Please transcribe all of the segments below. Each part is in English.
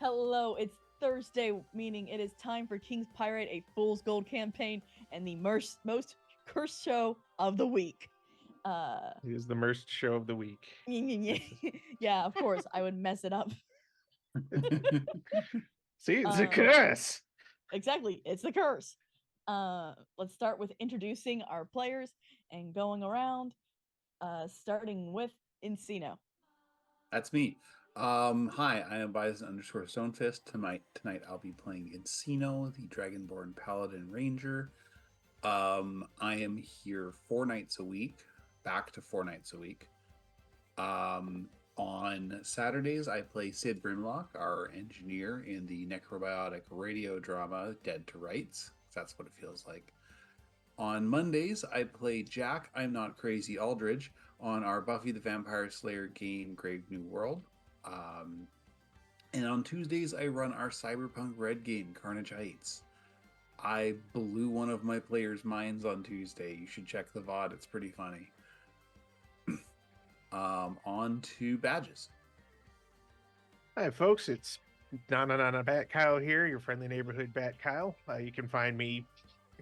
Hello, it's Thursday, meaning it is time for King's Pyrite, a Fool's Gold campaign, and the most cursed show of the week. It is the worst show of the week. Yeah, of course, I would mess it up. See, it's a curse. Exactly, it's the curse. Let's start with introducing our players and going around, starting with Encino. That's me. Hi, I am Bison_Stonefist. Tonight I'll be playing Encino, the Dragonborn Paladin Ranger. I am here 4 nights a week, back to 4 nights a week. On Saturdays, I play Sid Grimlock, our engineer in the necrobiotic radio drama Dead to Rights. That's what it feels like. On Mondays, I play Jack, I'm Not Crazy Aldridge, on our Buffy the Vampire Slayer game, Grave New World. And on Tuesdays, I run our Cyberpunk Red game, Carnage Heights. I blew one of my players' minds on Tuesday. You should check the VOD, it's pretty funny. On to badges. Hi, folks. It's Nana Bat Kyle here, your friendly neighborhood Bat Kyle. You can find me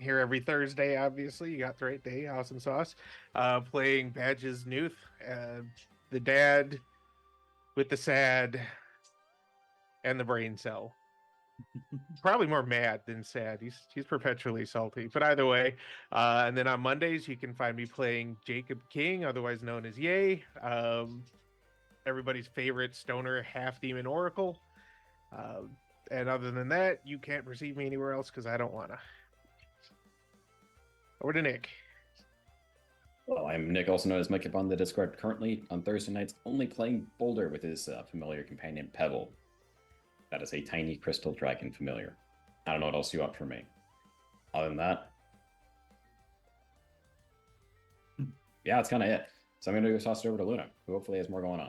here every Thursday, obviously. You got the right day, awesome sauce. Playing Badges Newth, the dad with the sad and the brain cell. Probably more mad than sad. He's perpetually salty. But either way, and then on Mondays you can find me playing Jacob King, otherwise known as Yay. Everybody's favorite stoner half demon oracle. And other than that, you can't receive me anywhere else because I don't wanna. Over to Nick. Well, I'm Nick, also known as Mike on the Discord. Currently on Thursday nights, only playing Boulder with his familiar companion Pebble. That is a tiny crystal dragon familiar. I don't know what else you want from me. Other than that, yeah, that's kind of it. So I'm going to go toss it over to Luna, who hopefully has more going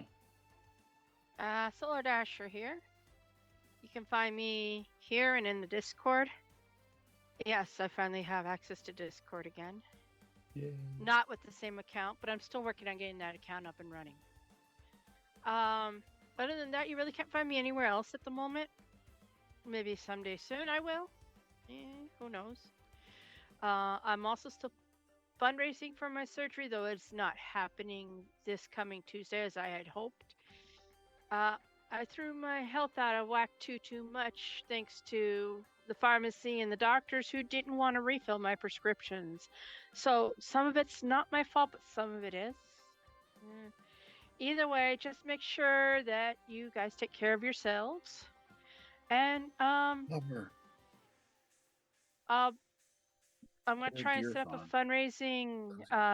on. Solar Dasher here. You can find me here and in the Discord. Yes, I finally have access to Discord again. Yay. Not with the same account, but I'm still working on getting that account up and running. Other than that, you really can't find me anywhere else at the moment. Maybe someday soon I will. Who knows? I'm also still fundraising for my surgery, though it's not happening this coming Tuesday as I had hoped. I threw my health out of whack too much thanks to the pharmacy and the doctors who didn't want to refill my prescriptions. So some of it's not my fault, but some of it is. Either way, just make sure that you guys take care of yourselves. And Love her. I'm gonna try and set up a fundraising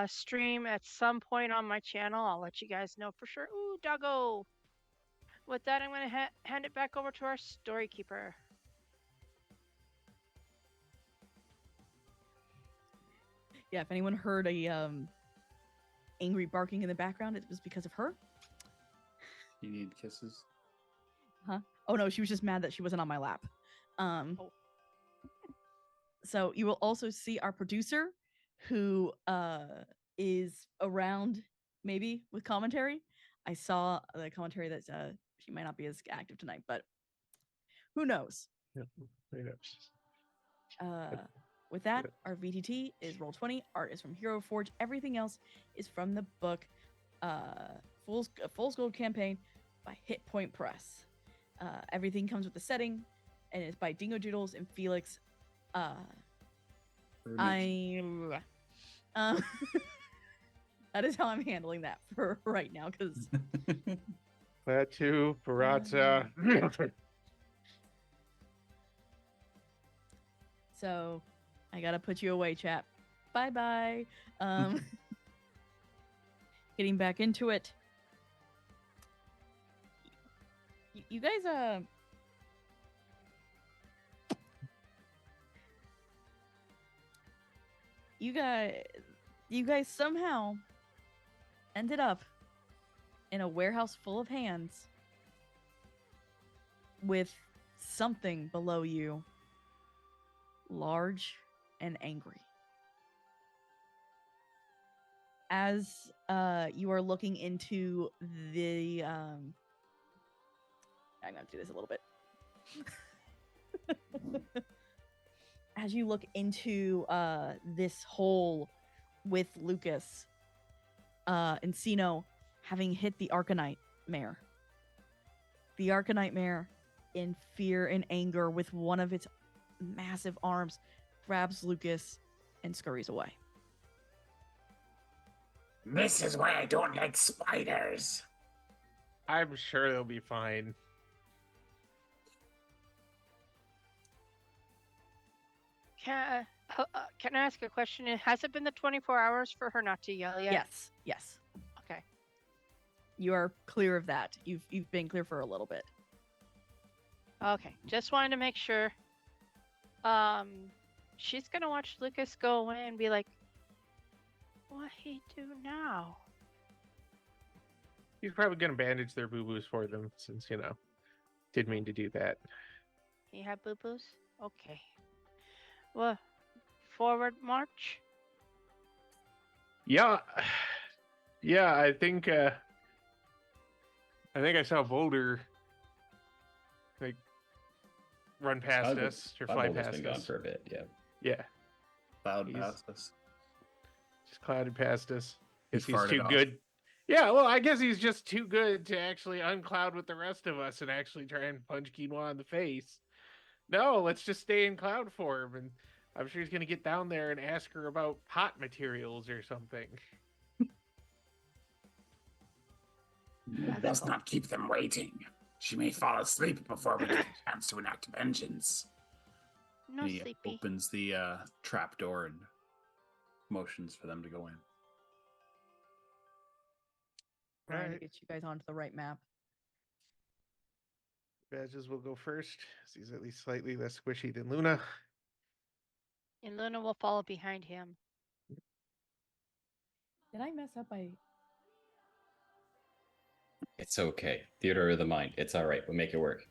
stream at some point on my channel. I'll let you guys know for sure. Ooh, doggo! With that, I'm gonna hand it back over to our story keeper. Yeah, if anyone heard a angry barking in the background, it was because of her. You need kisses? Huh? Oh no, she was just mad that she wasn't on my lap. So you will also see our producer, who is around maybe with commentary. I saw the commentary that she might not be as active tonight, but who knows? Yep, who knows? With that, our VTT is Roll20. Art is from Hero Forge. Everything else is from the book Fool's Gold Campaign by Hit Point Press. Everything comes with the setting, and it's by Dingo Doodles and Felix. That is how I'm handling that for right now, because Latu, Parata. So I gotta put you away, chat. Bye. Getting back into it. You guys, you guys somehow ended up in a warehouse full of hands with something below you, large and angry. As you are looking into the I'm gonna do this a little bit. As you look into this hole with Lucas, Encino having hit the Arcanite mare. The Arcanite mare, in fear and anger, with one of its massive arms, grabs Lucas and scurries away. This is why I don't like spiders. I'm sure they'll be fine. Can I ask a question? Has it been the 24 hours for her not to yell yet? Yes, yes. Okay. You are clear of that. You've been clear for a little bit. Okay. Just wanted to make sure. She's gonna watch Lucas go away and be like, "What he do now?" He's probably gonna bandage their boo-boos for them, since did mean to do that. He had boo boos. Okay. Well, forward march. Yeah, yeah. I think I saw Boulder like run past us or fly Boulder's past been gone us. for a bit, yeah. Yeah, Cloud He's- past us. just clouded past us. He Guess he's farted too off. good. Yeah, well, I guess he's just too good to actually uncloud with the rest of us and actually try and punch Quinoa in the face. No, let's just stay in cloud form, and I'm sure he's gonna get down there and ask her about pot materials or something. Let's not keep them waiting. She may fall asleep before we get a chance to enact vengeance. No He sleepy. opens the trap door and motions for them to go in. Trying to Alright. get you guys onto the right map. Badges will go first. He's at least slightly less squishy than Luna. And Luna will follow behind him. Did I mess up? It's okay. Theater of the mind. It's all right. We'll make it work.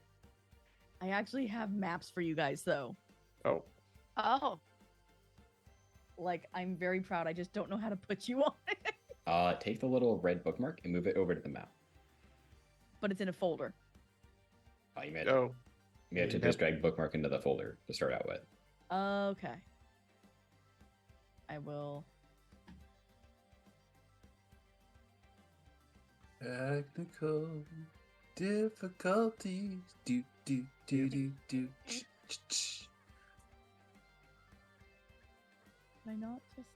I actually have maps for you guys though. Oh, Oh, Like, I'm very proud. I just don't know how to put you on it. Take the little red bookmark and move it over to the map. But it's in a folder. You may have, oh, you may have to Yep. just drag bookmark into the folder to start out with. Okay. I will. Technical difficulties. Do do do do do. Can I not just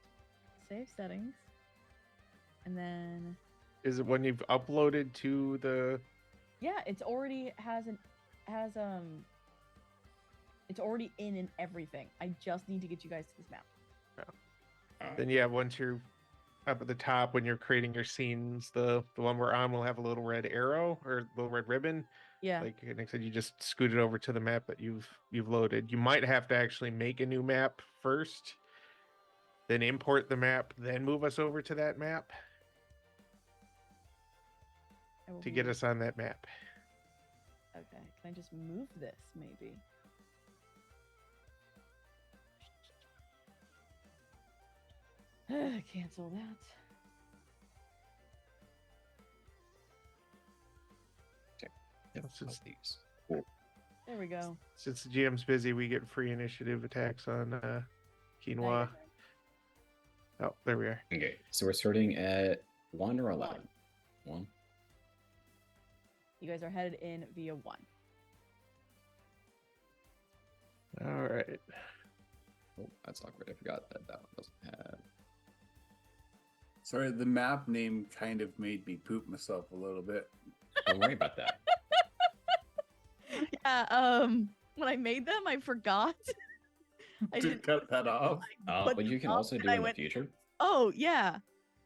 save settings? And then is it when you've uploaded to the? yeah, it's already it's already in and everything. I just need to get you guys to this map. Then yeah, once you're up at the top when you're creating your scenes, the one we're on will have a little red arrow or little red ribbon. Yeah. Like Nick said, you just scoot it over to the map that you've loaded. You might have to actually make a new map first, then import the map, then move us over to that map I will to get be- us on that map. Okay. Can I just move this maybe? Cancel that. This is- these. There we go. Since the GM's busy, we get free initiative attacks on Now you Quinoa. guys are- Oh, there we are. Okay, so we're starting at 1 or 11? 1. You guys are headed in via 1. All right. Oh, that's awkward. I forgot that one doesn't have. Sorry, the map name kind of made me poop myself a little bit. Don't worry about that. Yeah, when I made them, I forgot. I To didn't cut that off. put What you them can up, also and do I in the went, future oh yeah,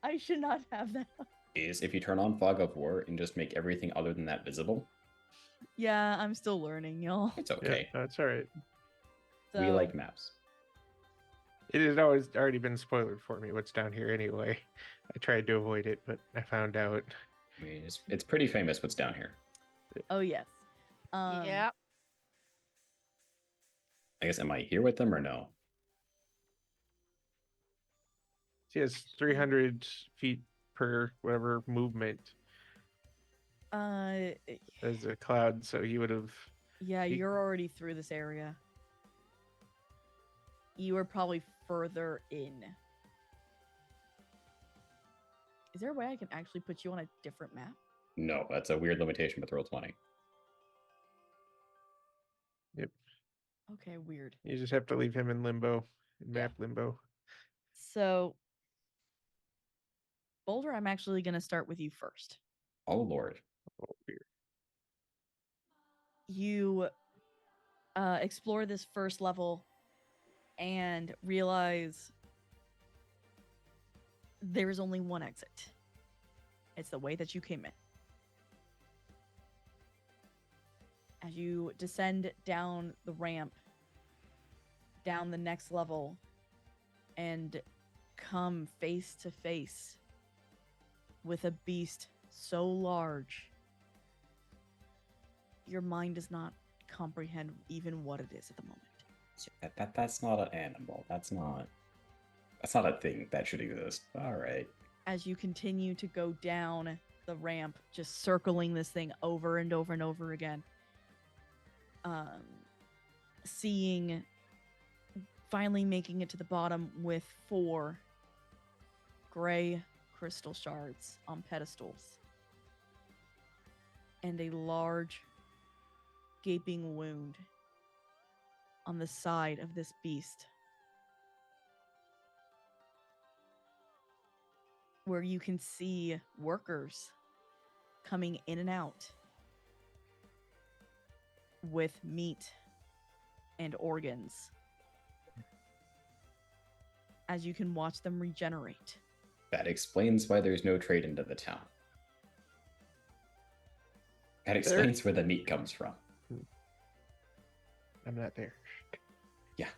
I should not have that. is if you turn on Fog of War and just make everything other than that visible, Yeah, I'm still learning, y'all. it's Yeah, okay. that's all right. So, We like maps. It has always already been spoiled for me what's down here anyway. I tried to avoid it, but I found out. I mean, it's pretty famous what's down here. Oh yes. yeah. I guess, am I here with them or no? She has 300 feet per whatever movement Uh, as a cloud, so he would have Yeah, He- you're already through this area. You are probably further in. Is there a way I can actually put you on a different map? No, that's a weird limitation with Roll20. Yep. Okay, weird. You just have to leave him in limbo, in Yeah. map limbo. So, Boulder, I'm actually going to start with you first. Oh, Lord. Oh, weird. You explore this first level and realize there's only one exit. It's the way that you came in. As you descend down the ramp, down the next level, and come face to face with a beast so large, your mind does not comprehend even what it is at the moment. That's not an animal. That's not a thing that should exist. All right. As you continue to go down the ramp, just circling this thing over and over and over again, seeing, finally making it to the bottom with 4 gray crystal shards on pedestals and a large gaping wound on the side of this beast, where you can see workers coming in and out with meat and organs, as you can watch them regenerate. That explains why there's no trade into the town. That explains where the meat comes from. I'm not there. Yeah.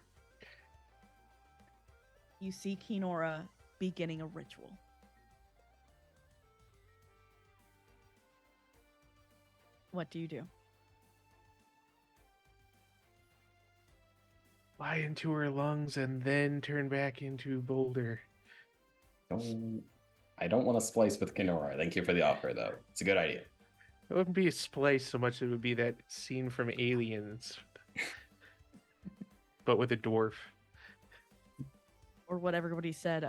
You see Kinora beginning a ritual. What do you do? Fly into her lungs and then turn back into Boulder. I don't want to splice with Kenora. Thank you for the offer, though. It's a good idea. It wouldn't be a splice so much, it would be that scene from Aliens. But with a dwarf. Or what everybody said,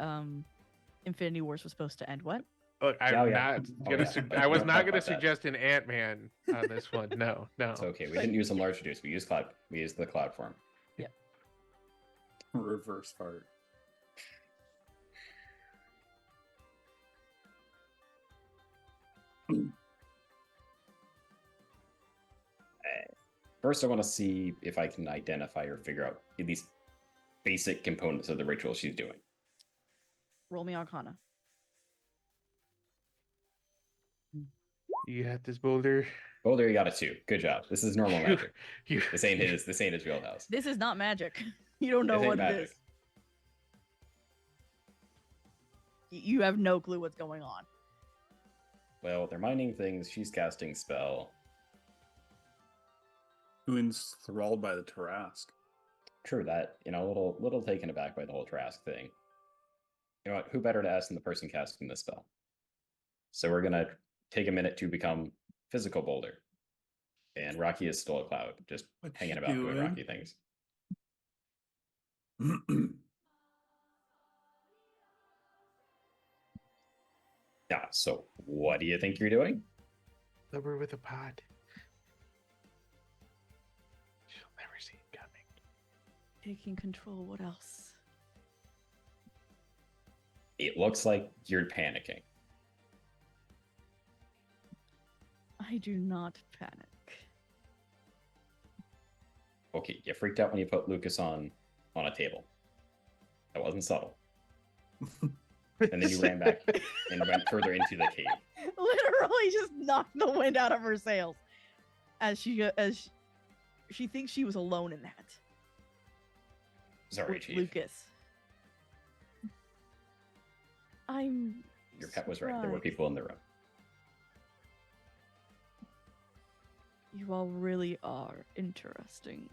Infinity Wars was supposed to end. What? Look, I'm Yeah, yeah. not Oh, gonna. yeah. I was Don't not talk gonna about that. suggest an Ant-Man on this one. No, no. It's okay. We didn't use some large reduce. We used cloud. We used the cloud form. Reverse fart. First, I want to see if I can identify or figure out at least basic components of the ritual she's doing. Roll me Arcana. You got this, Boulder. Oh, there you got a 2. Good job. This is normal magic. You, This ain't his. This ain't his real house. This is not magic. You don't know This ain't what magic. it is. You have no clue what's going on. Well, they're mining things. She's casting spell. Who enthralled by the Tarask? True that. A little taken aback by the whole Trask thing. You know what? Who better to ask than the person casting this spell? So we're gonna take a minute to become physical Boulder. And Rocky is still a cloud, just What hanging you about doing doing? Rocky things. Yeah, so what do you think you're doing? Lumber with a pot. She'll never see it coming. Taking control. What else? It looks like you're panicking. I do not panic. Okay, you freaked out when you put Lucas on a table. That wasn't subtle. And then you ran back and went further into the cave. Literally just knocked the wind out of her sails as she thinks she was alone in that. Sorry, with Chief. Lucas. I'm Your pet was right. There were surprised. people in the room. You all really are interesting.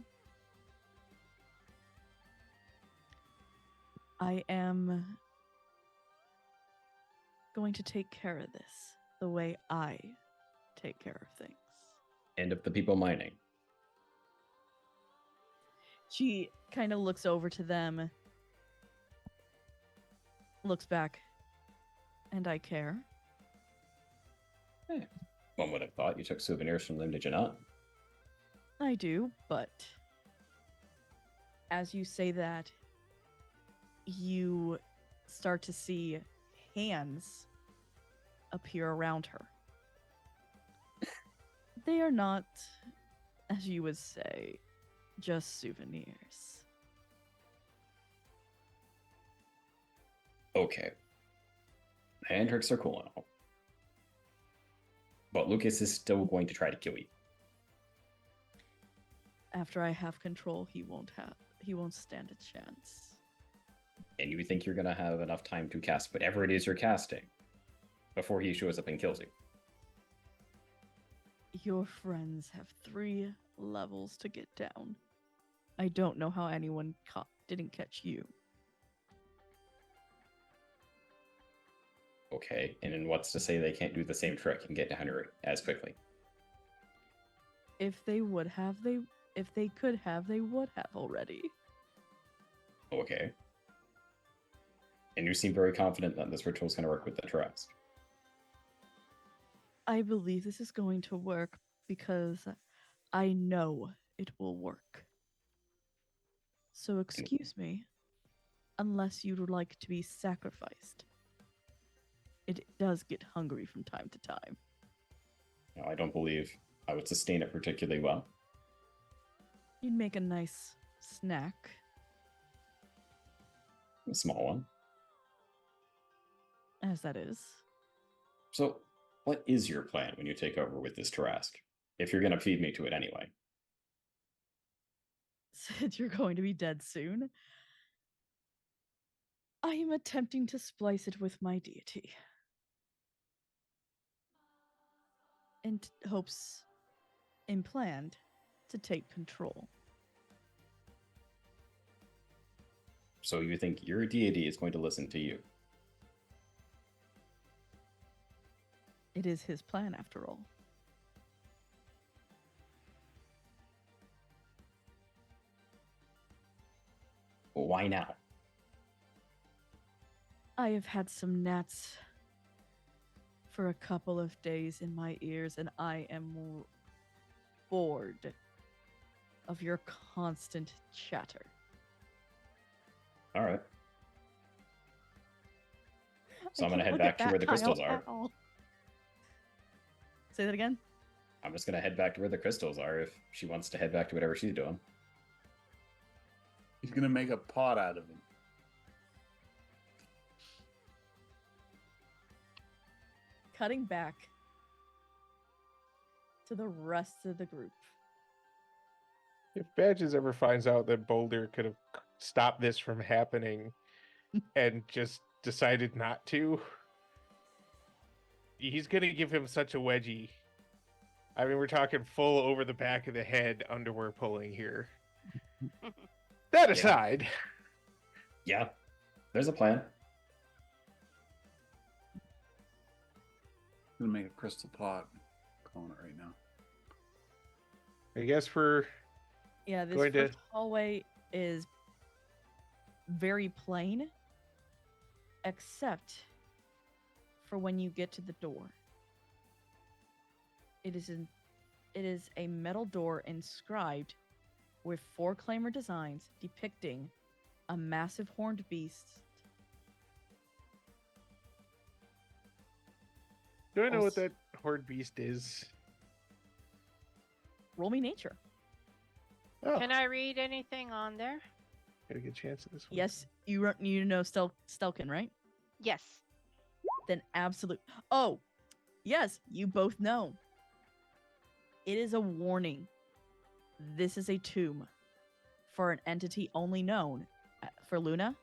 I am going to take care of this the way I take care of things. And of the people mining. She kind of looks over to them, looks back, and I care. One would have thought you took souvenirs from them, did you not? I do, but as you say that, you start to see hands appear around her. They are not, as you would say, just souvenirs. Okay. Hand tricks are cool and all. But Lucas is still going to try to kill you. After I have control, he won't stand a chance. And you think you're going to have enough time to cast whatever it is you're casting before he shows up and kills you. Your friends have 3 levels to get down. I don't know how anyone didn't catch you. Okay, and then what's to say they can't do the same trick and get to Hunter as quickly? If they would have, if they could have, they would have already. Okay. And you seem very confident that this ritual is going to work with the traps. I believe this is going to work because I know it will work. So excuse me, unless you'd like to be sacrificed. It does get hungry from time to time. Now, I don't believe I would sustain it particularly well. You'd make a nice snack. A small one. As that is. So, what is your plan when you take over with this Tarask? If you're going to feed me to it anyway. Since you're going to be dead soon, I am attempting to splice it with my deity. In hopes, in planned, to take control. So you think your deity is going to listen to you? It is his plan, after all. Well, why now? I have had some gnats for a couple of days in my ears, and I am bored of your constant chatter. All right. So I'm I going to can't head look back at to that where the crystals tile are. at all. Say that again? I'm just going to head back to where the crystals are if she wants to head back to whatever she's doing. He's gonna make a pot out of him. Cutting back to the rest of the group. If Badges ever finds out that Boulder could have stopped this from happening and just decided not to, he's going to give him such a wedgie. I mean, we're talking full over the back of the head underwear pulling here. That aside. Yeah, there's a plan. I'm gonna make a crystal pot. Calling it right now. I guess we're Yeah, this going first hallway is very plain, except for when you get to the door. It is a metal door inscribed with 4 claimer designs depicting a massive horned beast. Do I know what that horde beast is? Roll me nature. Oh, Can I read anything on there? got a good chance of this one. Yes, you know Stelkin, right? Yes. Then absolute. Oh, yes, you both know. It is a warning. This is a tomb for an entity only known for Luna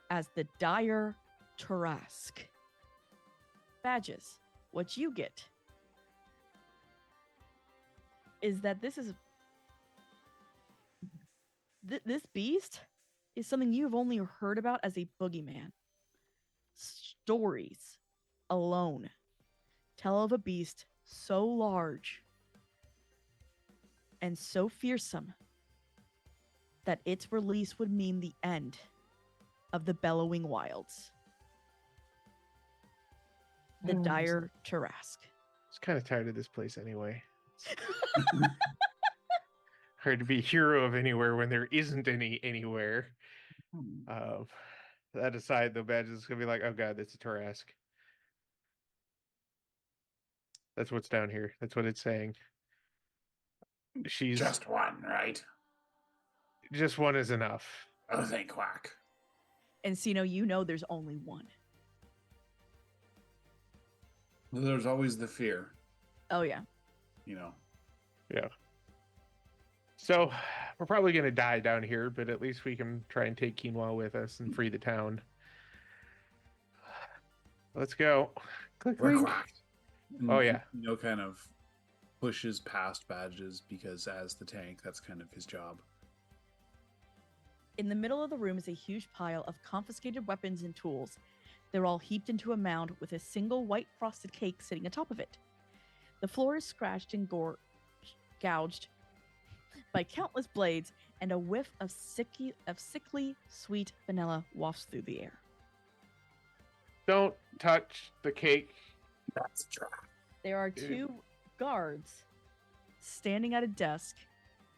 as the Dire Tarask. Badges. What you get is that this is this beast is something you've only heard about as a boogeyman. Stories alone tell of a beast so large and so fearsome that its release would mean the end of the Bellowing Wilds, the dire Tarask. I was kind of tired of this place anyway. Hard to be hero of anywhere when there isn't any anywhere. That aside, though, Badge is gonna be like, oh god, that's a Tarask. That's what's down here. That's what it's saying. She's Just one, right? just one is enough. Oh, thank quack. And Sino, you know there's only one. There's always the fear, Oh yeah. you know. Yeah. So we're probably gonna die down here, but at least we can try and take Quinoa with us and free the town. Let's go. Click, We're clink. quacked. Oh, yeah. Kind of pushes past Badges because as the tank, that's kind of his job. In the middle of the room is a huge pile of confiscated weapons and tools. They're all heaped into a mound with a single white frosted cake sitting atop of it. The floor is scratched and gouged by countless blades, and a whiff of sickly sweet vanilla wafts through the air. Don't touch the cake. That's a trap. There are Dude. 2 guards standing at a desk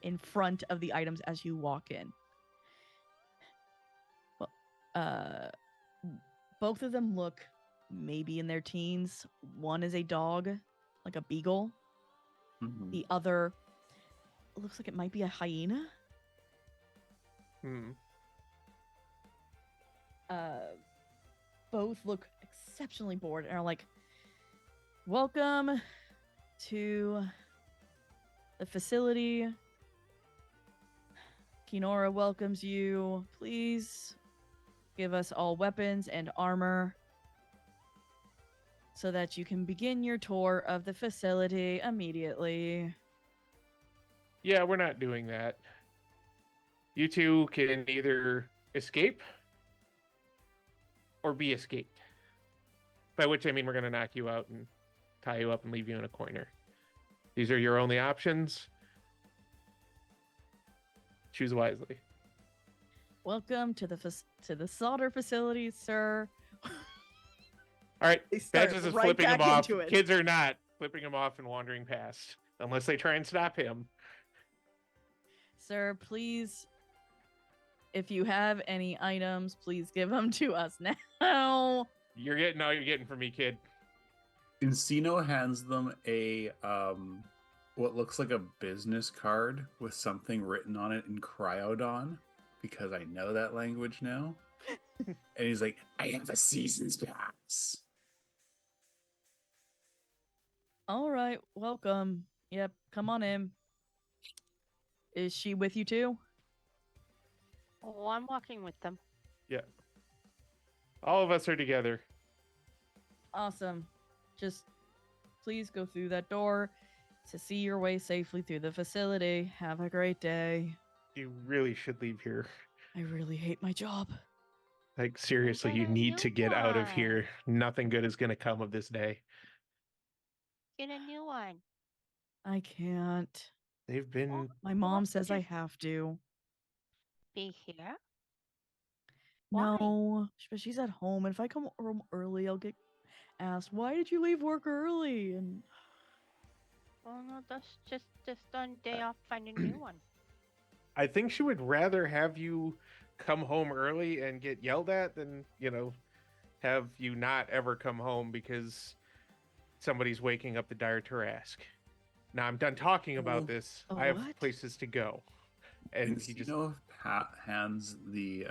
in front of the items as you walk in. Well, both of them look maybe in their teens. One is a dog, like a beagle. Mhm. The other looks like it might be a hyena. Hmm. Both look exceptionally bored and are like, welcome to the facility. Kinora welcomes you. Please give us all weapons and armor so that you can begin your tour of the facility immediately. Yeah, we're not doing that. You two can either escape or be escaped. By which I mean we're going to knock you out and tie you up and leave you in a corner. These are your only options. Choose wisely. Welcome to the slaughter facility, sir. All right, They start Badges is right flipping him back off. into it. Kids are not flipping him off and wandering past unless they try and stop him. Sir, please, if you have any items, please give them to us now. You're getting all you're getting from me, kid. Encino hands them a what looks like a business card with something written on it in Cryodon, because I know that language now. And he's like, I have a season's pass. All right, welcome. Yep, come on in. Is she with you too? Oh, I'm walking with them. Yeah. All of us are together. Awesome. Just please go through that door to see your way safely through the facility. Have a great day. You really should leave here. I really hate my job. Like, seriously, get you a need new to get out of one. here. Nothing good is going to come of this day. Get a new one. I can't. They've been. Well, My mom well, says I just have to. be here. Why? No, but she's at home, and if I come home early, I'll get asked, "Why did you leave work early?" And Oh no, that's just on day off. Find a new one. I think she would rather have you come home early and get yelled at than, have you not ever come home because somebody's waking up the dire Tarask. Now I'm done talking about Oh, this. oh, I have what? places to go. And he just Encino hands the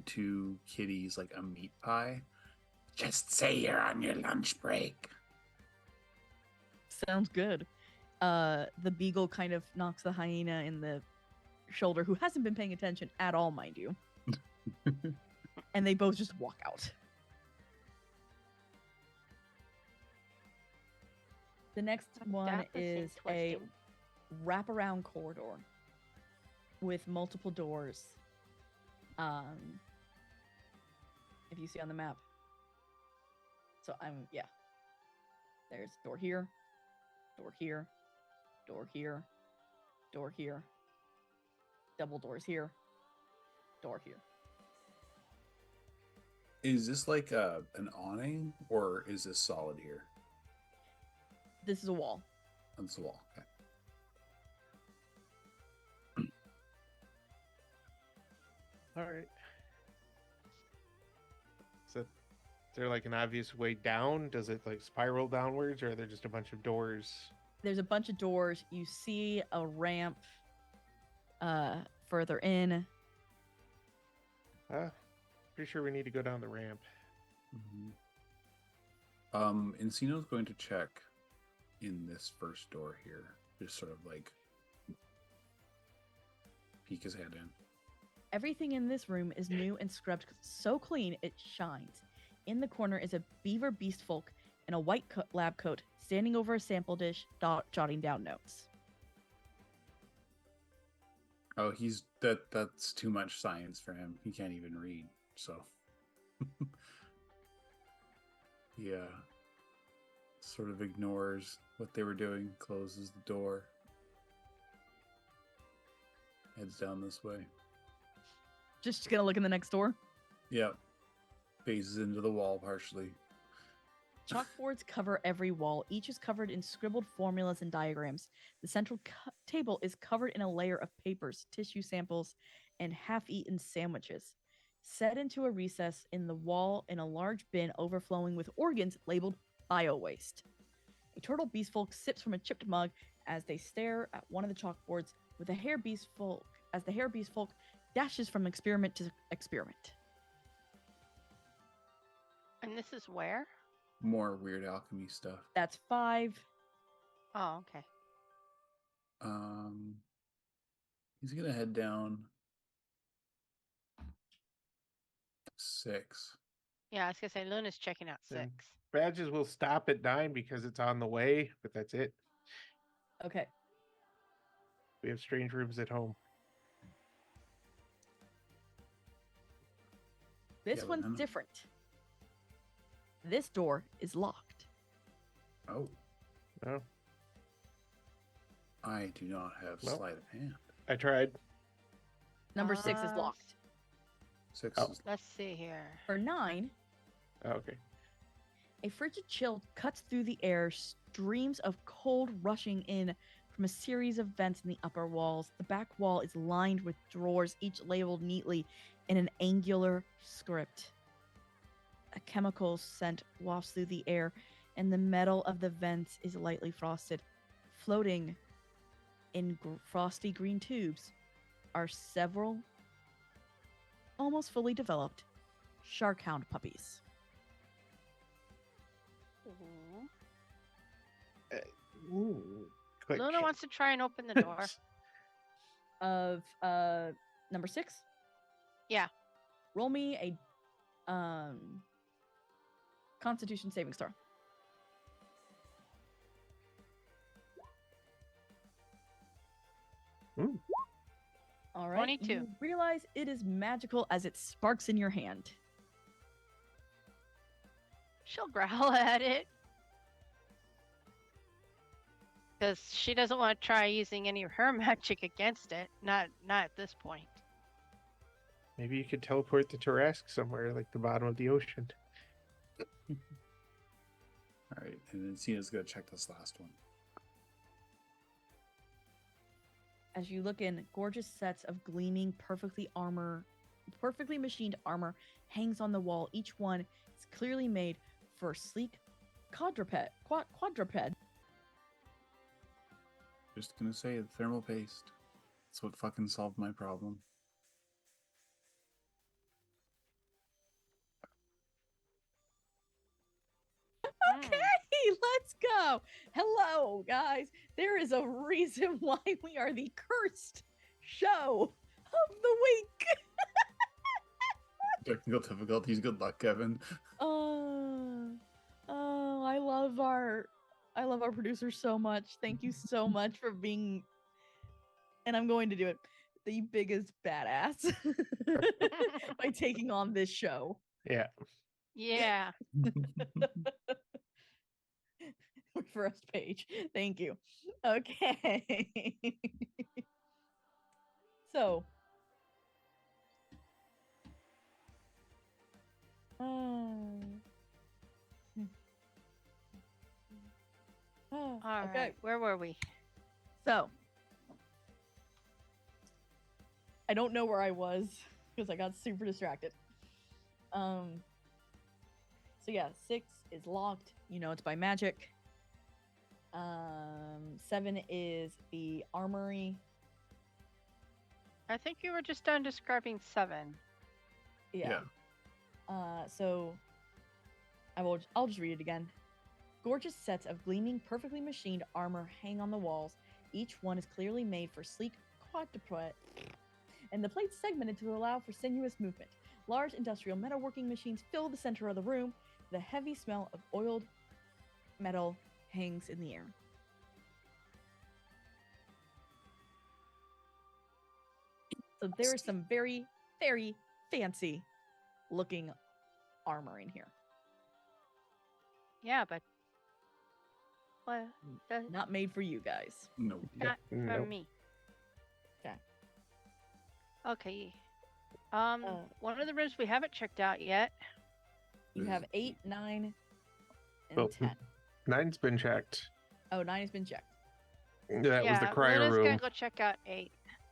2 kitties like a meat pie. Just say you're on your lunch break. sounds good. The beagle kind of knocks the hyena in the shoulder, who hasn't been paying attention at all, mind you. And they both just walk out. The next one That was is a interesting. wraparound corridor with multiple doors. If you see on the map. So there's door here, door here, door here, door here, Double doors here. Door here. Is this like an awning, or is this solid here? This is a wall. That's the wall. Okay. All right. So, is there like an obvious way down? Does it like spiral downwards, or are there just a bunch of doors? There's a bunch of doors. You see a ramp further in. Pretty sure we need to go down the ramp. Encino's going to check in this first door here. Just sort of like peek his head in. Everything in this room is new and scrubbed so clean it shines. In the corner is a beaver beast folk in a white lab coat standing over a sample dish, jotting down notes. Oh, that's too much science for him. He can't even read, so yeah. Sort of ignores what they were doing, closes the door, heads down this way. Just gonna look in the next door. Yep. Faces into the wall partially. Chalkboards cover every wall. Each is covered in scribbled formulas and diagrams. The central table is covered in a layer of papers, tissue samples, and half-eaten sandwiches. Set into a recess in the wall in a large bin overflowing with organs labeled bio-waste. A turtle beast folk sips from a chipped mug as they stare at one of the chalkboards with the hair beast folk dashes from experiment to experiment. And this is where? More weird alchemy stuff. That's 5. Oh, okay. He's gonna head down 6. Yeah, I was gonna say Luna's checking out 6. Then badges will stop at 9 because it's on the way, but that's it. Okay. We have strange rooms at home. This Yeah, but one's none of- different. This door is locked. Oh, No, I do not have Well. sleight of hand. I tried. Number 6 is Uh, locked. 6 Oh. is Let's see here. For 9, Oh, okay. a frigid chill cuts through the air, streams of cold rushing in from a series of vents in the upper walls. The back wall is lined with drawers, each labeled neatly in an angular script. A chemical scent wafts through the air, and the metal of the vents is lightly frosted. Floating in frosty green tubes are several almost fully developed sharkhound puppies. Ooh. Ooh, quick. Luna wants to try and open the door. Of number 6? Yeah. Roll me a Constitution saving throw. Ooh. All right. 22. You realize it is magical as it sparks in your hand. She'll growl at it. Because she doesn't want to try using any of her magic against it. Not at this point. Maybe you could teleport the Tarask somewhere, like the bottom of the ocean. all right, and then Cena's gonna check this last one. As you look in, gorgeous sets of gleaming, perfectly machined armor hangs on the wall. Each one is clearly made for sleek quadruped. Just gonna say the thermal paste. That's what fucking solved my problem. Okay, let's go. Hello, guys. There is a reason why we are the cursed show of the week. Technical difficulties. Good luck, Kevin. I love our producer so much. Thank you so much for being, and I'm going to do it, the biggest badass by taking on this show. Yeah. Yeah. First page. Thank you. Okay. So, oh, All okay. right, where were we? So, I don't know where I was because I got super distracted. So yeah, 6 is locked. You know it's by magic. 7 is the armory. I think you were just done describing 7. Yeah. So I'll just read it again. Gorgeous sets of gleaming, perfectly machined armor hang on the walls. Each one is clearly made for sleek quadruped, and the plates segmented to allow for sinuous movement. Large industrial metalworking machines fill the center of the room. The heavy smell of oiled metal hangs in the air. So there is some very, very fancy looking armor in here. Yeah, but well, Not made for you guys. No. not for Nope. me. 'Kay. Okay. One of the rooms we haven't checked out yet. You have 8, 9, and Well, 10. 9's been checked. Oh, 9 has been checked. That was the cryo Luna's room. gonna go check out 8.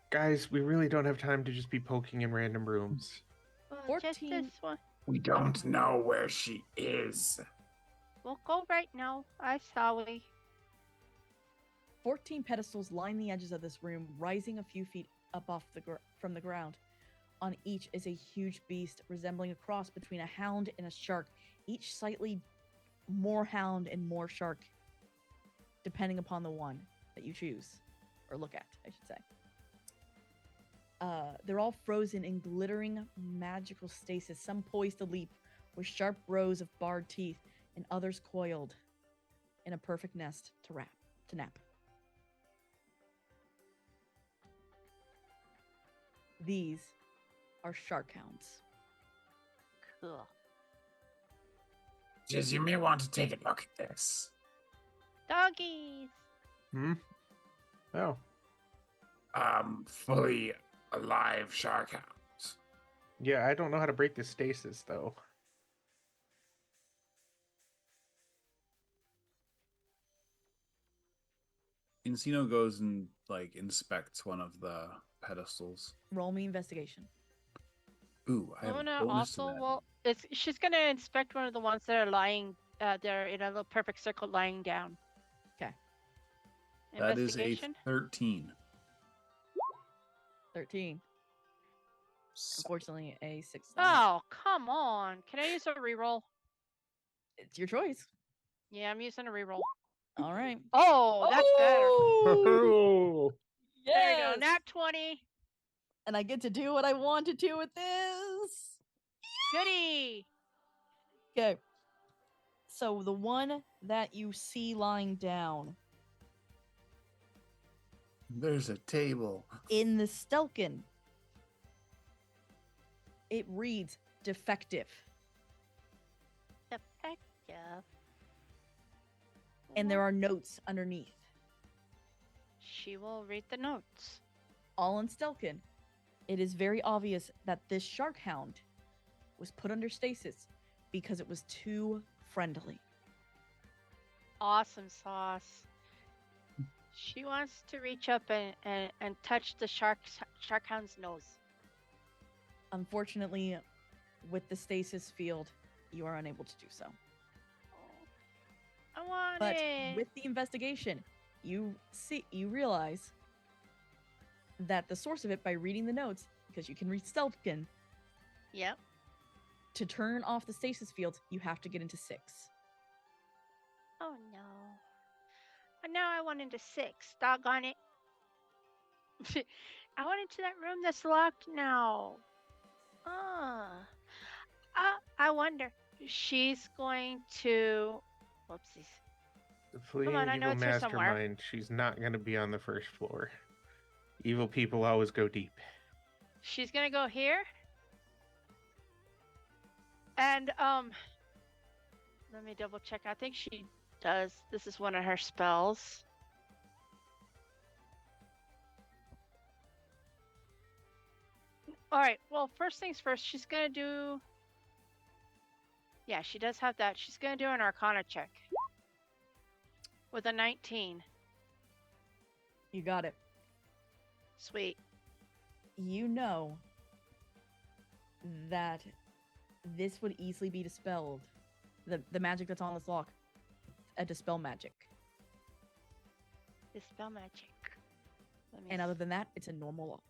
Guys, we really don't have time to just be poking in random rooms. Well, just 14. this one. We don't know where she is. We'll go right now. I sorry. 14 pedestals line the edges of this room, rising a few feet up from the ground. On each is a huge beast resembling a cross between a hound and a shark, each slightly more hound and more shark, depending upon the one that you choose, or look at, I should say. They're all frozen in glittering magical stasis, some poised to leap with sharp rows of barred teeth, and others coiled in a perfect nest to nap. These are shark hounds. Cool. Just you may want to take a look at this. Doggies. Oh, Fully alive shark hounds. yeah, I don't know how to break the stasis, though. Encino goes and inspects one of the pedestals. Roll me investigation. Ooh, I have Luna a bonus to also that. she's gonna inspect one of the ones that are lying they're in a little perfect circle lying down. 'Kay. That is a Investigation? 13. 13. Unfortunately, a 6. Oh, come on. Can I use a reroll? It's your choice. Yeah, I'm using a reroll. All right. Oh, that's better. Oh, There you go. Yes! Nat 20. And I get to do what I want to do with this. Goody. Okay. So the one that you see lying down There's a table. in the Stelkin, it reads defective. Effective. And there are notes underneath. She will read the notes. All in Stelkin. It is very obvious that this shark hound was put under stasis because it was too friendly. Awesome sauce. She wants to reach up and touch the shark hound's nose. Unfortunately, with the stasis field, you are unable to do so. I want But it. with the investigation, you realize that the source of it, by reading the notes, because you can read Stelkin, Yep. to turn off the stasis field, you have to get into 6. Oh no. And now I went into 6. Doggone it. I went into that room that's locked now. I wonder. She's going to. Whoopsies. the fleeing on, I know evil it's here somewhere. mastermind. She's not going to be on the first floor. Evil people always go deep. She's gonna go here. And let me double check. I think she does. This is one of her spells. All right. Well, first things first. She's gonna do. Yeah, she does have that. She's gonna do an Arcana check with a 19. You got it. Sweet. You know that this would easily be dispelled. The magic that's on this lock, a dispel magic. Dispel magic. Let me And other than that, it's a normal lock.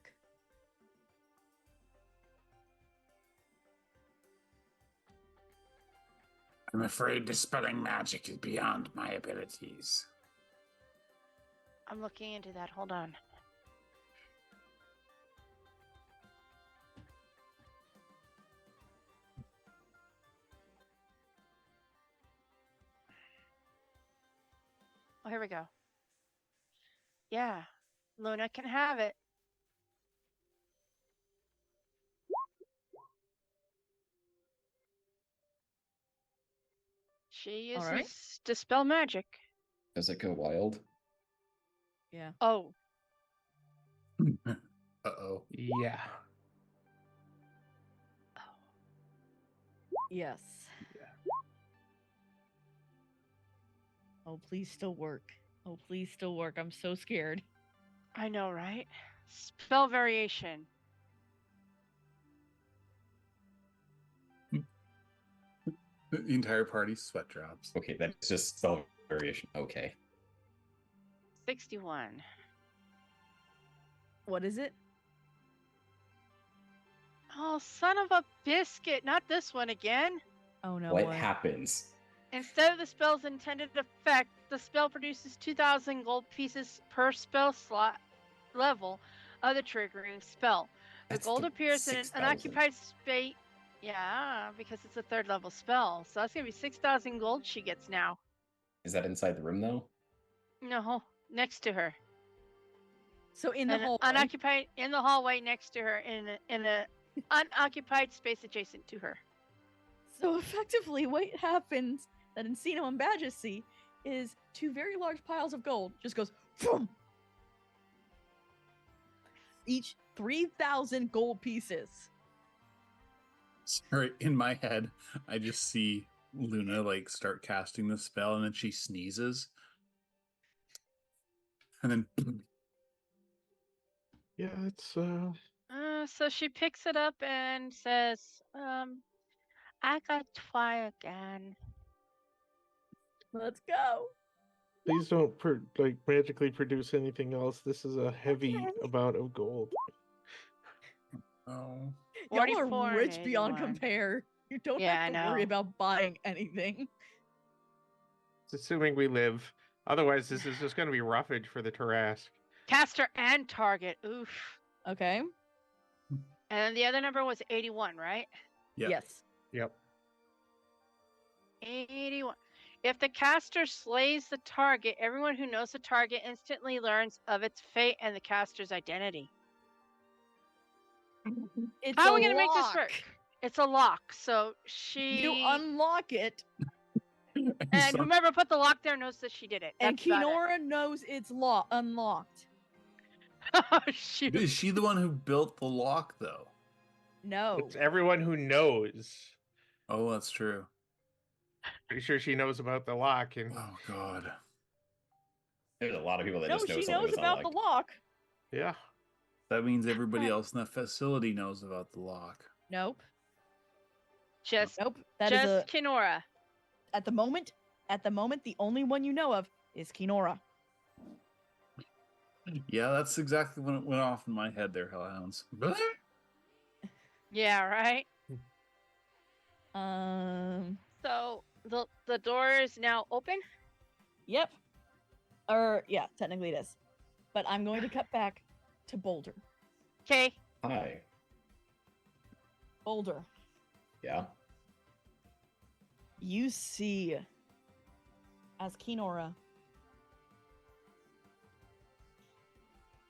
I'm afraid dispelling magic is beyond my abilities. I'm looking into that. Hold on. Oh, here we go. Yeah, Luna can have it. She uses Alright. dispel magic. Does it go wild? Yeah. Oh, Uh-oh. Yeah. Yes. Oh, please still work. Oh, please still work. I'm so scared. I know, right? Spell variation. The entire party sweat drops. Okay, that's just spell variation. Okay. 61. What is it? Oh, son of a biscuit. Not this one again. Oh no. What happens? Instead of the spell's intended effect, the spell produces 2,000 gold pieces per spell slot level of the triggering spell. The That's gold appears in an 6,000. unoccupied space. Yeah, because it's a 3rd level spell. So that's going to be 6,000 gold she gets now. Is that inside the room though? No, next to her. So in the An hallway. unoccupied in the hallway next to her in a unoccupied space adjacent to her. So effectively, what happens that Encino and Badges see is 2 very large piles of gold just goes boom. Each 3,000 gold pieces. Sorry, in my head, I just see Luna like start casting the spell and then she sneezes. And then Yeah, it's So she picks it up and says, I got try again. Let's go. please don't magically produce anything else. This is a heavy Okay. amount of gold. oh. Y'all 44 are and rich beyond 81. compare. You don't Yeah, have I to worry know. about buying anything. It's assuming we live. Otherwise, this is just going to be roughage for the Tarrasque. Caster and target. Oof. Okay. And the other number was 81, right? Yep. Yes. Yep. 81. If the caster slays the target, everyone who knows the target instantly learns of its fate and the caster's identity. It's How a are we going to make this lock. work? It's a lock. So she. You unlock it, and So- whomever put the lock there knows that she did it. and That's about it. Kinora knows it's unlocked. Oh, shoot. Is she the one who built the lock though? No. It's everyone who knows. Oh, that's true. Pretty sure she knows about the lock, and Oh god. There's a lot of people that No, just know she something knows was about the unlocked. lock. yeah. That means everybody else in the facility knows about the lock. Nope. Just Nope. That is just Kinora. at the moment, the only one you know of is Kinora. Yeah, that's exactly when it went off in my head there, Hellhounds. Yeah, right? So, So the door is now open. yep. Or yeah, technically it is. But I'm going to cut back to Boulder. Okay. Hi. Boulder, Yeah. you see as Kinora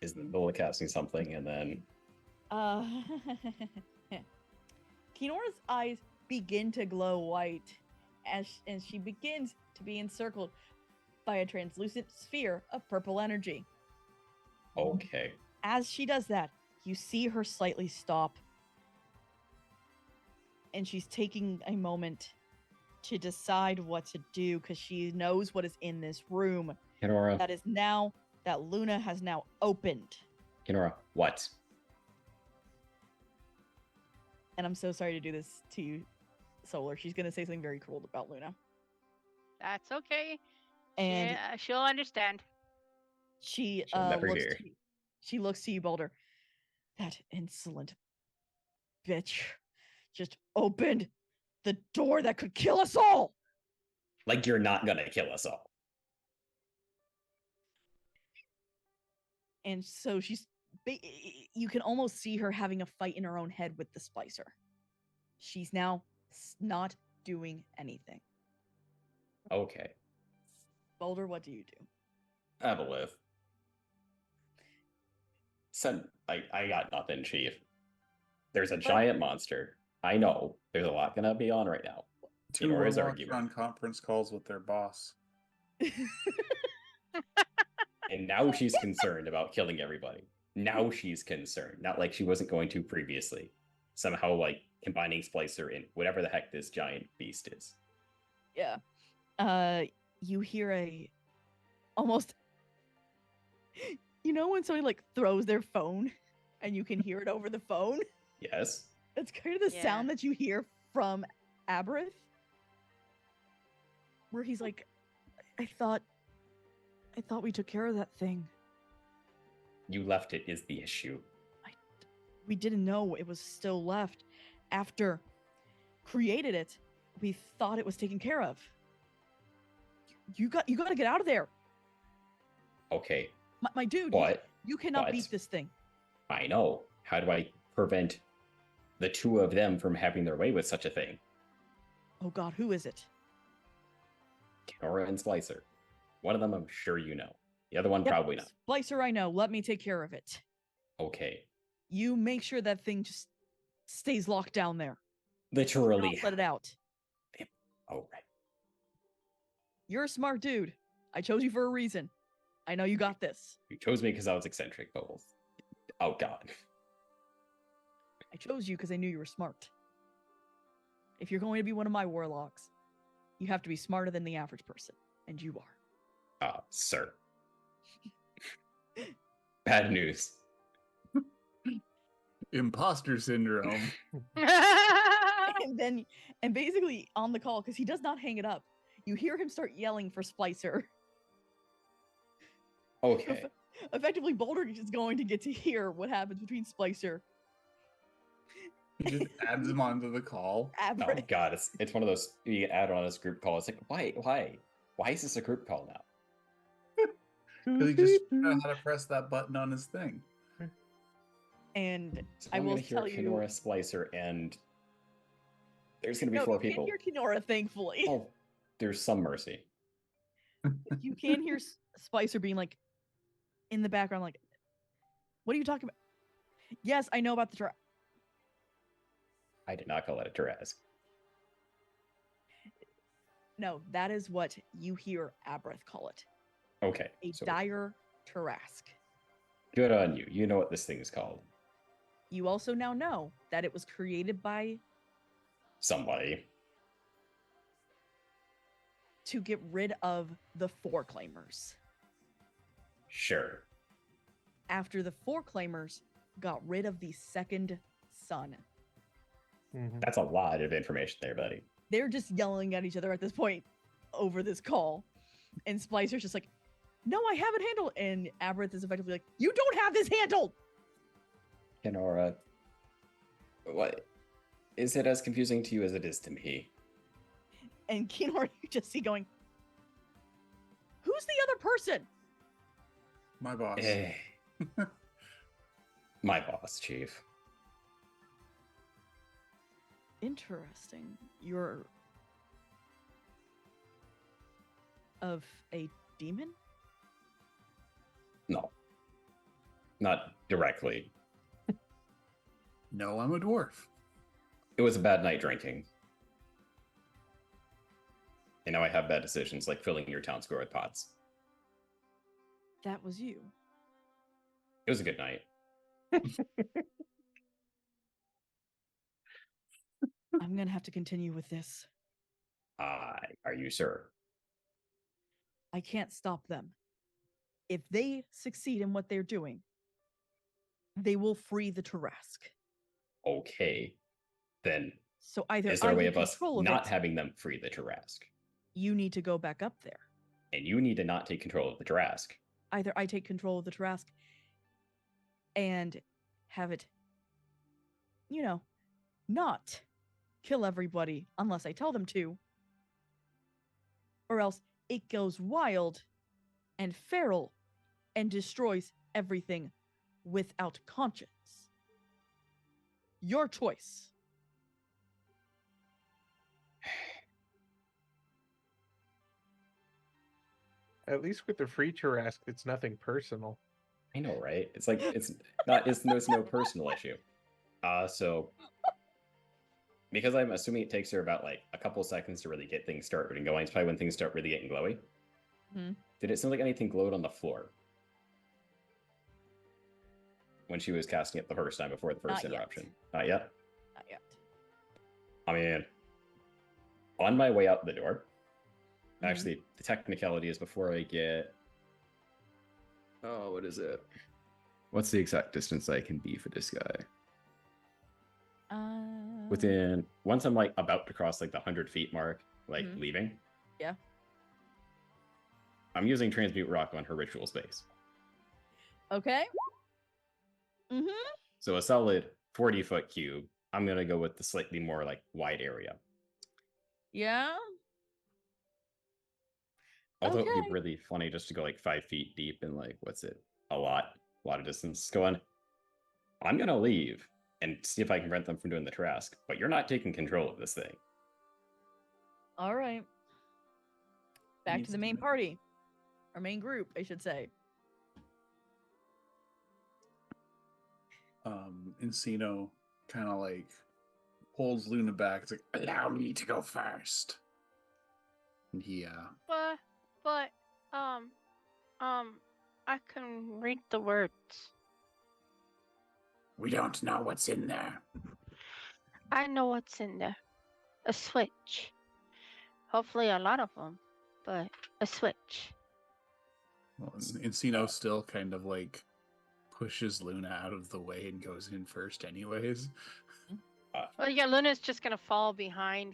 Is in the middle of casting something and then Uh, Kinora's eyes begin to glow white as she begins to be encircled by a translucent sphere of purple energy. okay. As she does that, you see her slightly stop and she's taking a moment to decide what to do because she knows what is in this room. Kenora, That is now that Luna has now opened. Kenora, what? And I'm so sorry to do this to you, Solar. She's gonna say something very cruel about Luna. That's okay. And Yeah, she'll understand. she She'll never looks hear. to you. She looks to you, Boulder. That insolent bitch just opened the door that could kill us all. Like you're not gonna kill us all. And so you can almost see her having a fight in her own head with the splicer. She's now not doing anything. Okay. Boulder, what do you do? Aboleth. I got nothing, Chief. There's a giant monster. I know. There's a lot gonna be on right now. Two Kenora's warlocks argument. are on conference calls with their boss. And now she's concerned about killing everybody. Now she's concerned. Not like she wasn't going to previously. Somehow, like, combining Splicer and whatever the heck this giant beast is. Yeah. You hear a almost when somebody like throws their phone and you can hear it over the phone? Yes. That's kind of the sound that you hear from Aberith. Where he's like, I thought we took care of that thing. You left it is the issue. We didn't know it was still left. After created it, we thought it was taken care of. You got to get out of there. Okay. My dude, But you cannot beat this thing. I know. How do I prevent the two of them from having their way with such a thing? Oh God, who is it? Kenora and Splicer. One of them I'm sure you know. The other one probably not. Splicer, I know. Let me take care of it. Okay. You make sure that thing just stays locked down there. Literally. Don't let it out. Oh, right. You're a smart dude. I chose you for a reason. I know you got this. You chose me because I was eccentric, but oh God. I chose you because I knew you were smart. If you're going to be one of my warlocks, you have to be smarter than the average person, and you are. Sir. Bad news. Imposter syndrome. and basically on the call, because he does not hang it up, you hear him start yelling for Splicer. Okay. Effectively, Boulder is going to get to hear what happens between Splicer. He just adds him onto the call. Oh God, it's one of those you get added on this group call. It's like why is this a group call now? Because he just figured out how to press that button on his thing. And So I I'm will gonna hear tell you, Kenora Splicer, and there's gonna be four people. You can hear Kenora, thankfully. Oh, there's some mercy. You can hear Splicer being like in the background, like, "What are you talking about?" Yes, I know about the trap. I did not call it a Tarask. No, that is what you hear Aberith call it. Okay. A So dire Tarask. good on you. You know what this thing is called. You also now know that it was created by Somebody. to get rid of the Four Claimers. Sure. After the Four Claimers got rid of the second son. That's a lot of information there, buddy. They're just yelling at each other at this point over this call. And Splicer's just like, no, I have it handled. And Aberith is effectively like, you don't have this handled! Kenora, what is it as confusing to you as it is to me? And Kenora, you just see going, who's the other person? My boss. My boss, Chief. Interesting. You're of a demon? No. Not directly. No, I'm a dwarf. It was a bad night drinking. And now I have bad decisions like filling your town square with pots. That was you. It was a good night. I'm gonna have to continue with this. Are you sure? I can't stop them. If they succeed in what they're doing, they will free the Tarask. Okay. Then So either is there I a way take of us control of not it, having them free the Tarask? you need to go back up there. And you need to not take control of the Tarask. Either I take control of the Tarask and have it, not kill everybody unless I tell them to, or else it goes wild and feral and destroys everything without conscience. Your choice. At least with the free Tarask, it's nothing personal. I know, right? It's like there's no personal issue. So because I'm assuming it takes her about like a couple seconds to really get things started and going, it's probably when things start really getting glowy. Mhm. Did it seem like anything glowed on the floor when she was casting it the first time before the first Not yet. interruption? Not yet. Not yet. I mean, on my way out the door, Mhm. actually, the technicality is before I get. Oh, what is it? What's the exact distance I can be for this guy? Within once I'm like about to cross like the 100 feet mark, like Mhm. leaving. Yeah. I'm using transmute rock on her ritual space. Okay. Mm-hmm. So a solid 40-foot cube. I'm gonna go with the slightly more like wide area. Yeah. Although it'd Okay. be really funny just to go like 5 feet deep and like what's it? A lot of distance. Going. I'm gonna leave and see if I can prevent them from doing the Trask, but you're not taking control of this thing. All right. Back Needs to the to main be- party. Our main group, I should say. Encino kind of like pulls Luna back. It's like, Allow me to go first. and he But, I can read the words. We don't know what's in there. I know what's in there. A switch. Hopefully a lot of them, but a switch. well, Encino still kind of like pushes Luna out of the way and goes in first, anyways. Well, yeah, Luna's just gonna fall behind.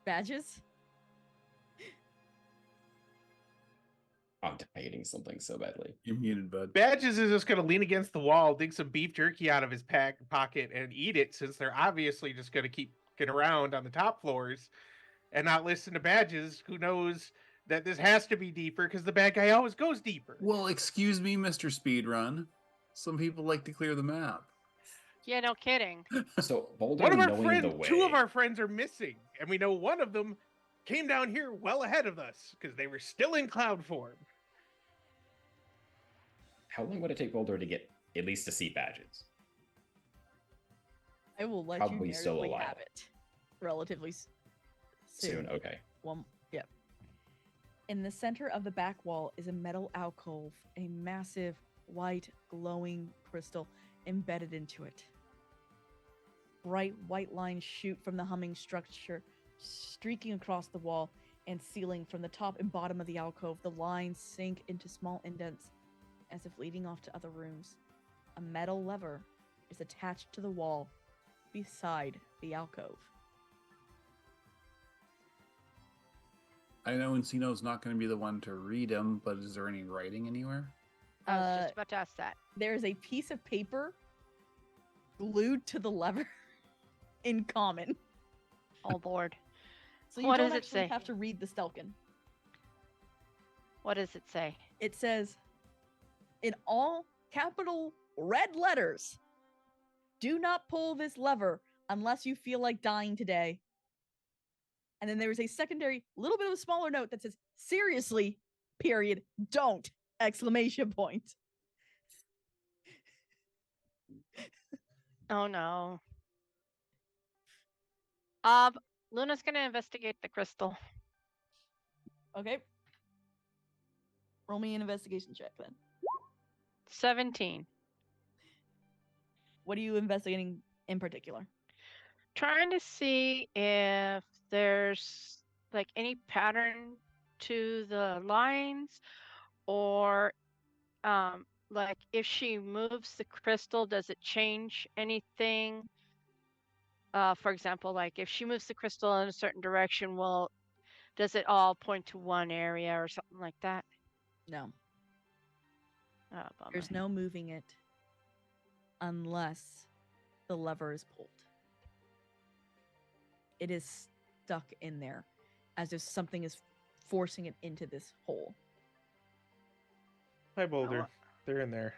Badges? I'm debating something so badly. You're muted, bud. Badges is just going to lean against the wall, dig some beef jerky out of his pocket, and eat it, since they're obviously just going to keep getting around on the top floors and not listen to Badges, who knows that this has to be deeper because the bad guy always goes deeper. Well, excuse me, Mr. Speedrun. Some people like to clear the map. Yeah, no kidding. So Boulder One of our knowing friends, the way. two of our friends are missing, and we know one of them came down here well ahead of us because they were still in cloud form. How long would it take Boulder to get at least to see Badges? I will let Probably you still a narratively while. have it relatively Soon, okay. One, yep. In the center of the back wall is a metal alcove, a massive white glowing crystal embedded into it. Bright white lines shoot from the humming structure, streaking across the wall and ceiling from the top and bottom of the alcove. The lines sink into small indents as if leading off to other rooms. A metal lever is attached to the wall beside the alcove. I know Encino's not going to be the one to read them, but is there any writing anywhere? I was just about to ask that. There is a piece of paper glued to the lever in common. Oh Lord. So you What don't does it actually say? have to read the Stelkin. What does it say? It says, in all capital red letters, do not pull this lever unless you feel like dying today. And then there's a secondary, little bit of a smaller note that says, seriously, period, don't, exclamation point. Oh no. Luna's gonna investigate the crystal. Okay. Roll me an investigation check then. 17. What are you investigating in particular? trying to see if there's like any pattern to the lines, or like if she moves the crystal, does it change anything? For example, like if she moves the crystal in a certain direction, does it all point to one area or something like that? No, Oh, bummer. there's no moving it unless the lever is pulled. It is stuck in there as if something is forcing it into this hole. Hi, Boulder. They're in there.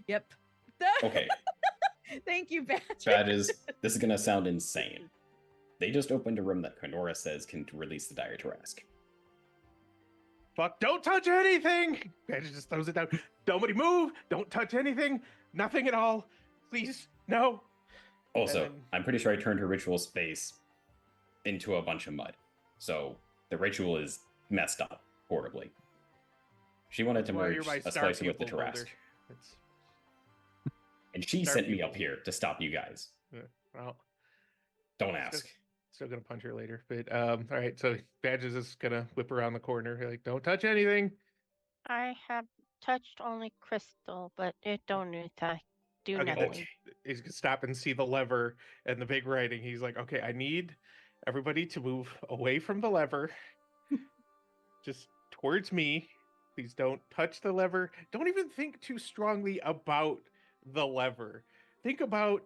Yep. Okay, Thank you, Badger. Badges, this is going to sound insane. They just opened a room that Kenora says can release the Dire Tarask. Fuck, don't touch anything! Badger just throws it down. Nobody move! Don't touch anything! Nothing at all! Please, no! Also, And then- I'm pretty sure I turned her ritual space into a bunch of mud. So the ritual is messed up horribly. She wanted to Well, merge you're my a star slicer with the pupil, Tarask. Boulder. It's, And she Star sent me pupil. up here to stop you guys. well, Don't still- ask. Still gonna punch her later. But, all right, so Badges is gonna whip around the corner. Like, don't touch anything! I have touched only crystal, but it don't do Okay, nothing. he's gonna stop and see the lever and the big writing. He's like, okay, I need everybody to move away from the lever, just towards me. Please don't touch the lever. Don't even think too strongly about the lever. Think about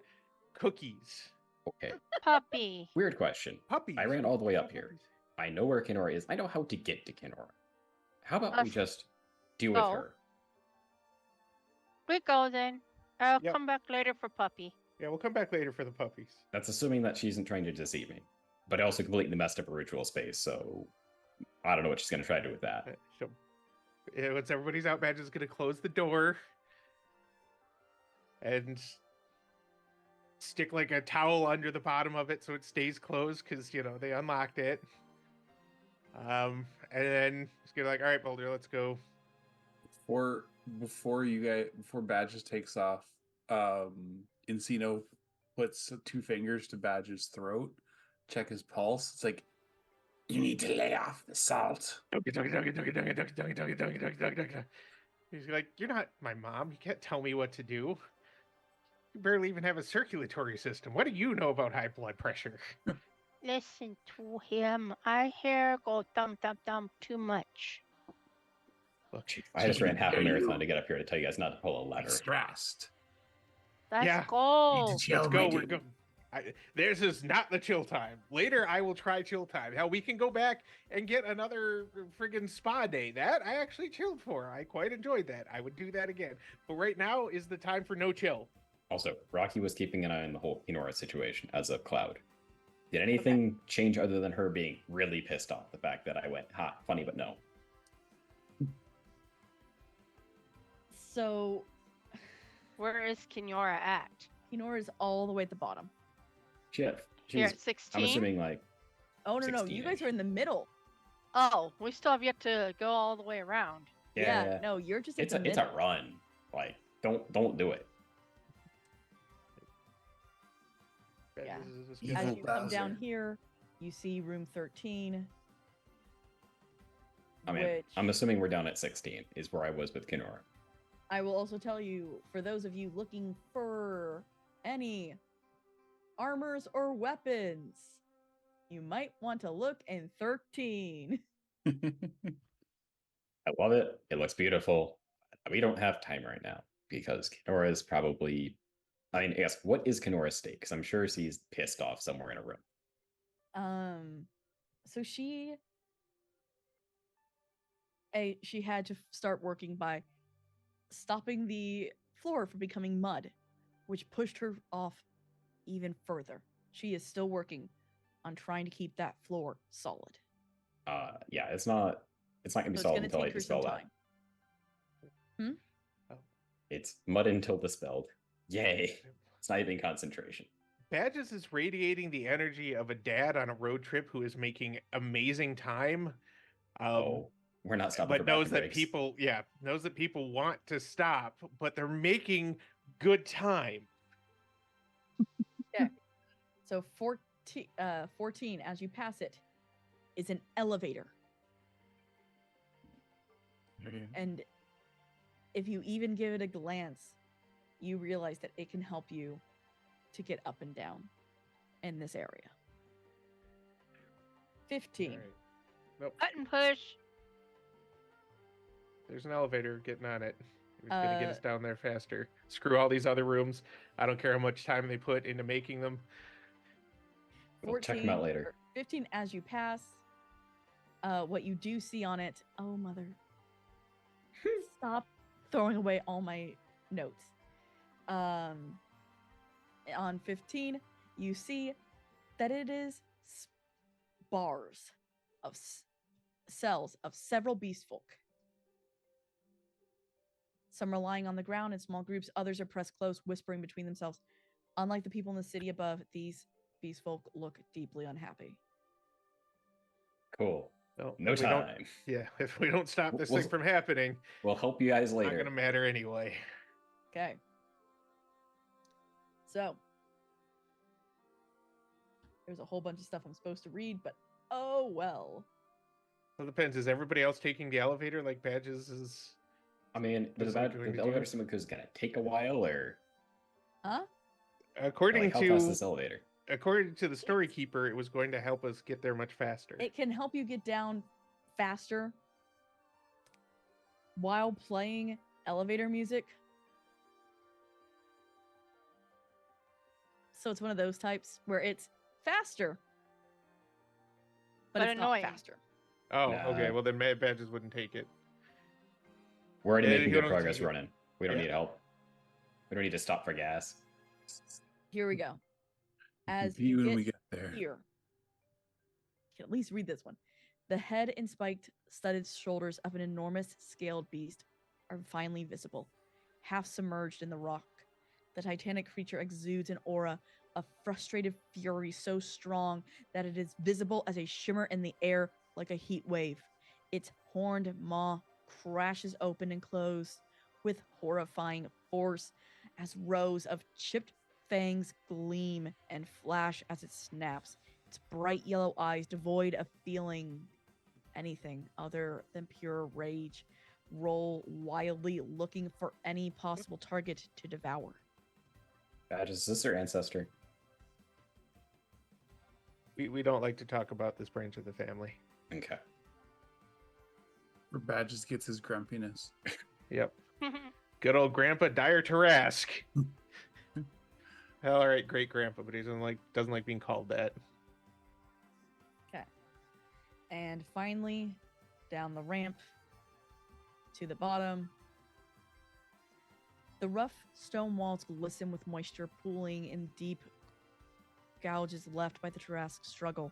cookies, Okay. Puppy. Weird question. puppies. I ran all the way up Puppies. here. I know where Kenora is. I know how to get to Kenora. How about we Us- just deal with Oh. her? We go then. I'll Yep. come back later for puppy. Yeah, we'll come back later for the puppies. That's assuming that she isn't trying to deceive me. But I also completely messed up her ritual space, so I don't know what she's going to try to do with that. So, once everybody's out, Badge is gonna close the door and stick like a towel under the bottom of it so it stays closed because they unlocked it. And then he's gonna like, all right, Boulder, let's go. Before Badges takes off, Encino puts 2 fingers to Badge's throat, check his pulse. It's like, You need to lay off the salt. He's like, you're not my mom. You can't tell me what to do. You barely even have a circulatory system. What do you know about high blood pressure? Listen to him. I hear go thump thump thump too much. Look, I just ran half a Are you- marathon to get up here to tell you guys not to pull a lever. Stressed. Let's Yeah. go. Need to chill, let's go. my We're dude. go. Theirs is not the chill time. Later, I will try chill time. Hell, we can go back and get another friggin' spa day. That I actually chilled for. I quite enjoyed that. I would do that again. But right now is the time for no chill. Also, Rocky was keeping an eye on the whole Kenora situation as a cloud. Did anything change other than her being really pissed off the fact that I went, ha, funny but no? So Where is Kenora at? Kinora is all the way at the bottom. Here She's, at 16? I'm assuming like, Oh no, no, you guys 16-ish. are in the middle. Oh, we still have yet to go all the way around. yeah, No, you're just at it's the a middle. run. Like, don't do it. Yeah. This is Evil As you come down Bowser. here, you see room 13. I mean, which I'm assuming we're down at 16 is where I was with Kenora. I will also tell you, for those of you looking for any armors or weapons, you might want to look in 13. I love it. It looks beautiful. We don't have time right now because Kenora is probably. I mean, I guess what is Kenora's state? Because I'm sure she's pissed off somewhere in a room. So she had to start working by stopping the floor from becoming mud, which pushed her off even further. She is still working on trying to keep that floor solid. Yeah, it's not gonna be So it's solid going to until I take her some dispel that. time. It's mud until dispelled. Yay! It's not even concentration. Badges is radiating the energy of a dad on a road trip who is making amazing time. Oh, we're not stopping. But for knows bathroom that breaks. knows that people want to stop, but they're making good time. So 14, as you pass it, is an elevator. And if you even give it a glance, you realize that it can help you to get up and down in this area. 15. All right. Nope. Button push. There's an elevator. Getting on it. It's gonna get us Uh, down there faster. Screw all these other rooms. I don't care how much time they put into making them. We'll check them out later. 15 as you pass. What you do see on it, oh mother. Stop throwing away all my notes. On 15, you see that it is bars of cells of several beast folk. Some are lying on the ground in small groups, others are pressed close, whispering between themselves. Unlike the people in the city above, these beast folk look deeply unhappy. Cool. No, No if we don't- time. Yeah, if we don't stop this We'll- thing from happening, We'll help you guys it's later. not gonna matter anyway. Okay. So, there's a whole bunch of stuff I'm supposed to read, but oh well. Well, it depends. Is everybody else taking the elevator like Badges is? I mean, the Is it going to elevator do? system is gonna take a while, or Huh? According like, how fast is to this elevator? according to the story keeper, it was going to help us get there much faster. It can help you get down faster while playing elevator music. So it's one of those types where it's faster, but But it's annoying. not faster. Oh, Nah. okay. Well, then Badges wouldn't take it. We're already Yeah, making you good don't progress take it. running. We don't Yeah. need help. We don't need to stop for gas. Here we go. As Be when you we get get there. here, you can at least read this one. The head and spiked, studded shoulders of an enormous scaled beast are finally visible, half submerged in the rock. The titanic creature exudes an aura of frustrated fury so strong that it is visible as a shimmer in the air like a heat wave. Its horned maw crashes open and closed with horrifying force as rows of chipped fangs gleam and flash as it snaps. Its bright yellow eyes, devoid of feeling anything other than pure rage, roll wildly, looking for any possible target to devour. Badges, is this their ancestor? We don't like to talk about this branch of the family. Okay. Where Badges gets his grumpiness. Yep. Good old Grandpa Dire Tarask. Hell, all right, great Grandpa, but he doesn't like being called that. Okay. And finally, down the ramp to the bottom. The rough stone walls glisten with moisture pooling in deep gouges left by the Tarask struggle.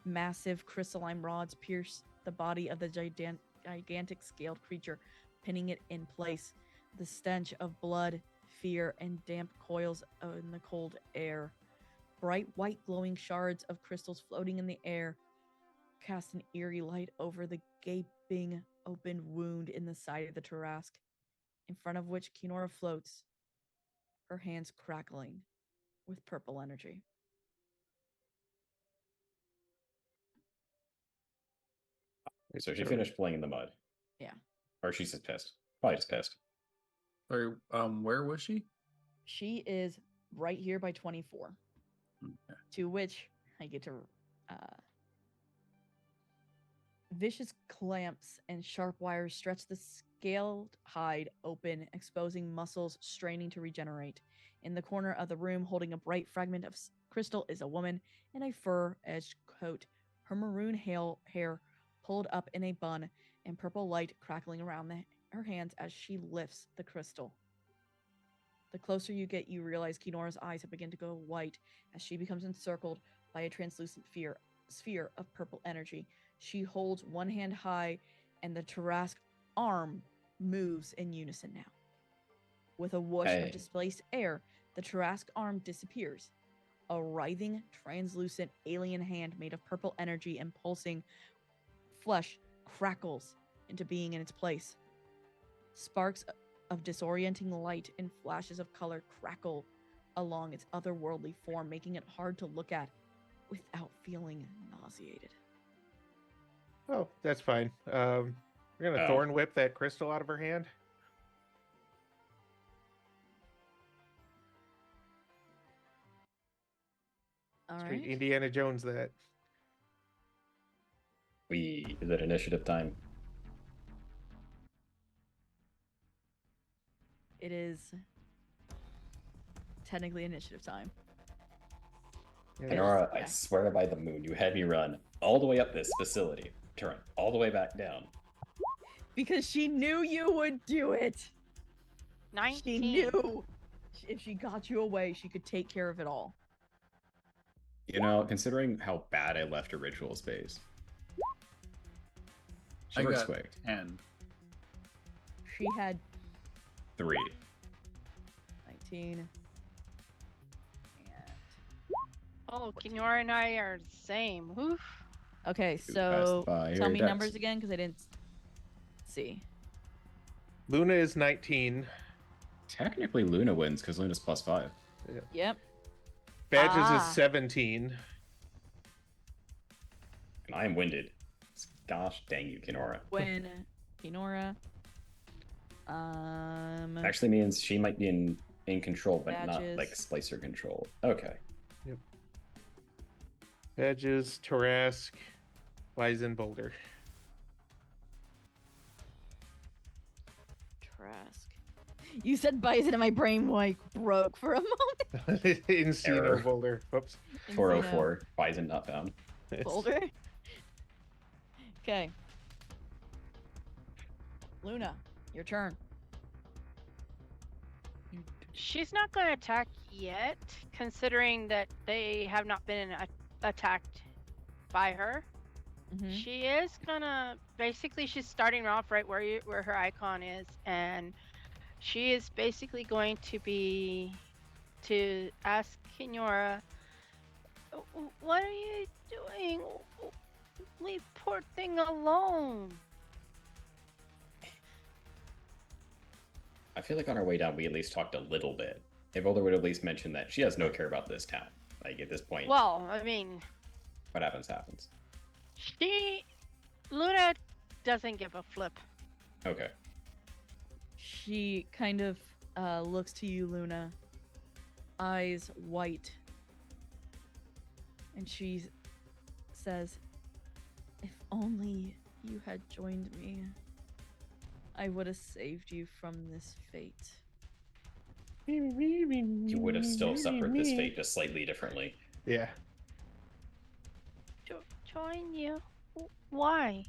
Massive crystalline rods pierce the body of the gigantic scaled creature, pinning it in place. The stench of blood, fear, and damp coils in the cold air. Bright white glowing shards of crystals floating in the air cast an eerie light over the gaping open wound in the side of the Tarask, in front of which Kinora floats, her hands crackling with purple energy. So she finished playing in the mud. Yeah. Or she's just pissed. Probably just pissed. Or where was she? She is right here by 24, Okay. to which I get to vicious clamps and sharp wires stretch the scaled hide open, exposing muscles straining to regenerate. In the corner of the room, holding a bright fragment of crystal, is a woman in a fur-edged coat, her maroon hair pulled up in a bun, and purple light crackling around her hands as she lifts the crystal. The closer you get, you realize Kinora's eyes have begun to go white as she becomes encircled by a translucent sphere of purple energy. She holds one hand high, and the Tarask arm moves in unison now. With a whoosh Hey. of displaced air, the Tarask arm disappears. A writhing, translucent alien hand made of purple energy and pulsing flesh crackles into being in its place. Sparks of disorienting light and flashes of color crackle along its otherworldly form, making it hard to look at without feeling nauseated. Oh, that's fine. We're gonna Oh. thorn whip that crystal out of her hand. All Straight right. Indiana Jones that. Is it initiative time? It is technically initiative time. Yeah, Kenora, Yeah. I swear by the moon, you had me run all the way up this facility, turn all the way back down. Because she knew you would do it. 19. She knew if she got you away, she could take care of it all. You know, considering how bad I left a ritual space. She I works got quick. 10. She had 3. 19. And Oh, Kenora and I are the same. Oof. okay, passed so by tell your me dex. numbers again because I didn't see. Luna is 19. Technically, Luna wins because Luna's +5. Yep. Badges Ah. is 17. And I am winded. Gosh dang you, Kenora. When Kenora. Actually means she might be in control, but not Badges. like splicer control. Okay. Badges, Tarask, Bison, Boulder. Trask. You said bison and my brain like broke for a moment. Encino, Error. Boulder. Whoops. 404. Bison not found. Boulder. Okay. Luna, your turn. She's not going to attack yet, considering that they have not been attacked by her. Mhm. She is gonna basically. She's starting off right where her icon is, and she is basically going to ask Kenora, "What are you doing? Leave poor thing alone." I feel like on our way down, we at least talked a little bit. If Boulder would at least mention that she has no care about this town. Like, at this point, Well, I mean, what happens, happens. Luna doesn't give a flip. Okay. She kind of looks to you, Luna, eyes white, and she says, "If only you had joined me, I would have saved you from this fate." You would have still suffered this fate just slightly differently. Yeah. Join you? Why?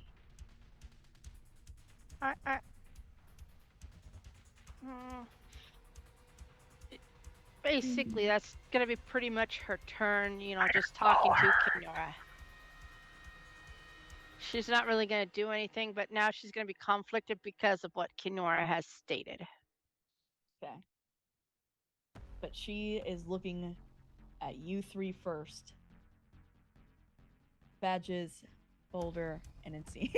Basically, that's gonna be pretty much her turn. Just talking to Kenora. She's not really gonna do anything, but now she's gonna be conflicted because of what Kenora has stated. Okay. But she is looking at you three first. Badges, Boulder, and Encino.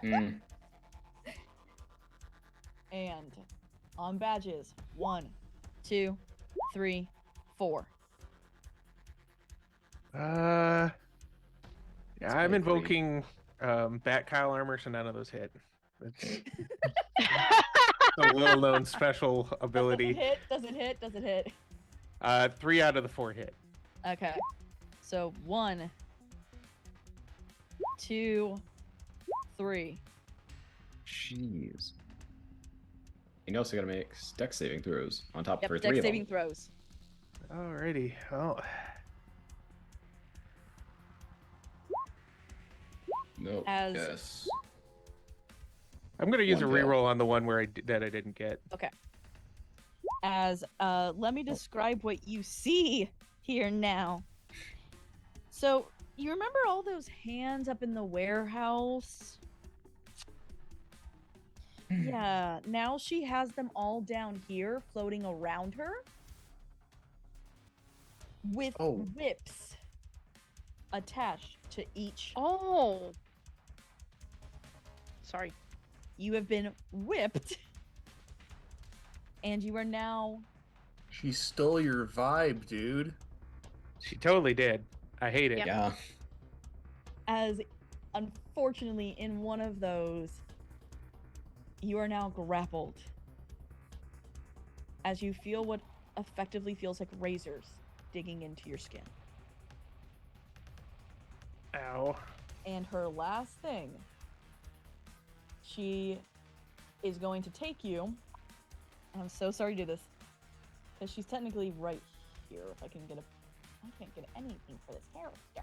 Mm. And on Badges, 1, 2, 3, 4. Yeah, I'm my invoking Bat Kyle armor, so none of those hit. It's a well-known special ability. Does it hit? Does it hit? 3 out of the 4 hit. Okay. So 1, 2, 3. Jeez. You also gotta make dex saving throws on top Yep, for 3 dex of them. saving throws. Alrighty. Oh, No. As- Yes. I'm gonna use a One fail. reroll on the one where that I didn't get. As let me describe what you see here now. So you remember all those hands up in the warehouse? Yeah, now she has them all down here floating around her with Oh. whips attached to each. Oh. Sorry. You have been whipped and you are now She stole your vibe, dude. She totally did. I hate it. Yep. Yeah. As unfortunately, in one of those, you are now grappled. As you feel what effectively feels like razors digging into your skin. Ow. And her last thing, she is going to take you. And I'm so sorry to do this, because she's technically right here. If I can get I can't get anything for this character.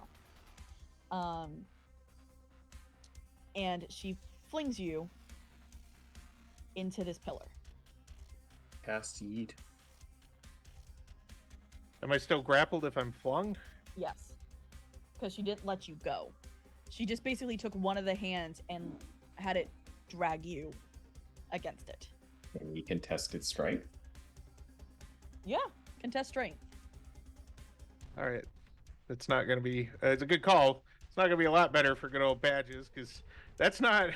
And she flings you into this pillar. Cast yeet. Am I still grappled if I'm flung? Yes, because she didn't let you go. She just basically took one of the hands and had it drag you against it. Can we contest its strength? Yeah, contest strength. All right. It's not going to be. It's a good call. It's not going to be a lot better for good old Badges because that's not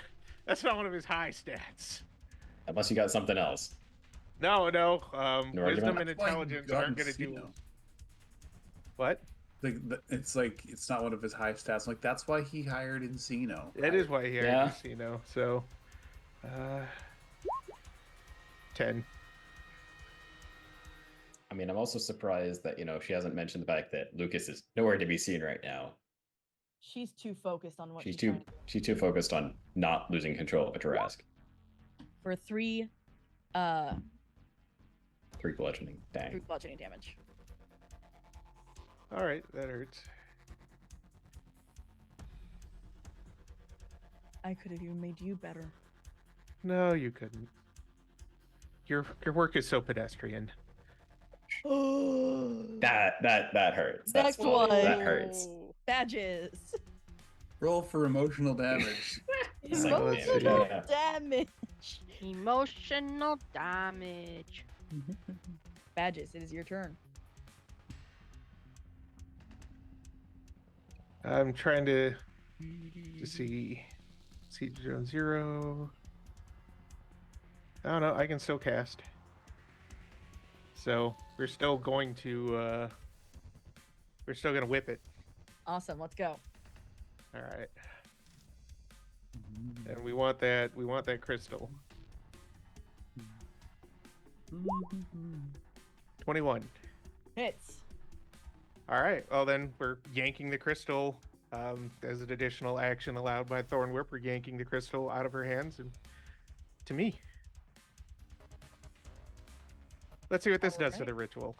one of his high stats. Unless you got something else. No. No Wisdom argument? and That's why he intelligence got aren't going to do. Encino. What? It's like it's not one of his high stats. Like that's why he hired Encino. That is why he hired Yeah. Casino. So, 10. I mean, I'm also surprised that, she hasn't mentioned the fact that Lucas is nowhere to be seen right now. She's too focused on what She's trying too to do. she's too focused on not losing control of a Tarask. For 3 3 bludgeoning. Dang. bludgeoning damage. All right, that hurts. I could have even made you better. No, you couldn't. Your work is so pedestrian. That hurts. Next one. That hurts. Badges. Roll for emotional damage. Psycho Emotional damage, damage. Emotional damage. Badges, it is your turn. I'm trying to see. Siege Zone 0. I don't know. I can still cast. So we're still going to whip it. Awesome, let's go. All right. And we want that crystal. 21. Hits. All right. Well, then we're yanking the crystal as an additional action allowed by Thorn Whip. We're yanking the crystal out of her hands and to me. Let's see what this does to Alright. the ritual.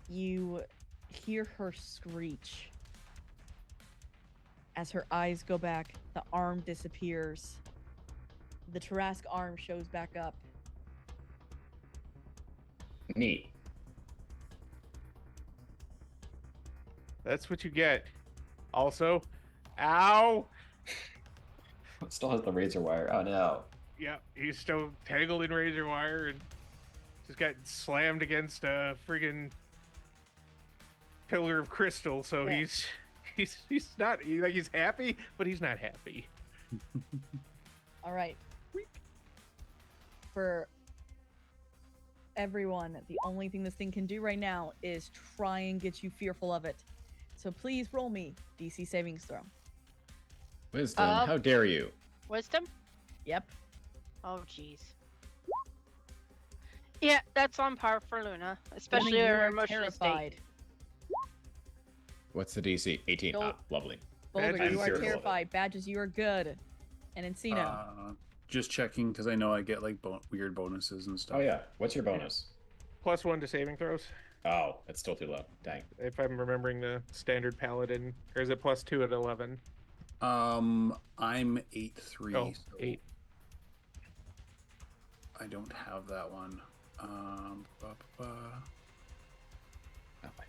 You hear her screech. As her eyes go back, the arm disappears. The Tarask arm shows back up. Neat. That's what you get. Also, ow! Still has the razor wire. Oh no. Yeah, he's still tangled in razor wire and just got slammed against a friggin' pillar of crystal. So Yeah. he's not he's happy, but he's not happy. All right. For everyone, the only thing this thing can do right now is try and get you fearful of it. So please roll me DC savings throw. Wisdom, Um, how dare you? Wisdom? Yep. Oh, jeez. Yeah, that's on par for Luna, especially Luna, you her are emotional state. terrified. What's the DC? 18. Nope. Ah, lovely. Boulder, Badges. you are Fearful of it. terrified. Badges, you are good. And Encino. Just checking because I know I get like weird bonuses and stuff. Oh yeah. What's your bonus? +1 to saving throws. Oh, it's still too low. Dang. If I'm remembering the standard paladin, or is it +2 at 11? I'm 8-3. Oh, so 8. I don't have that one. Ba, ba, ba. Oh, wait.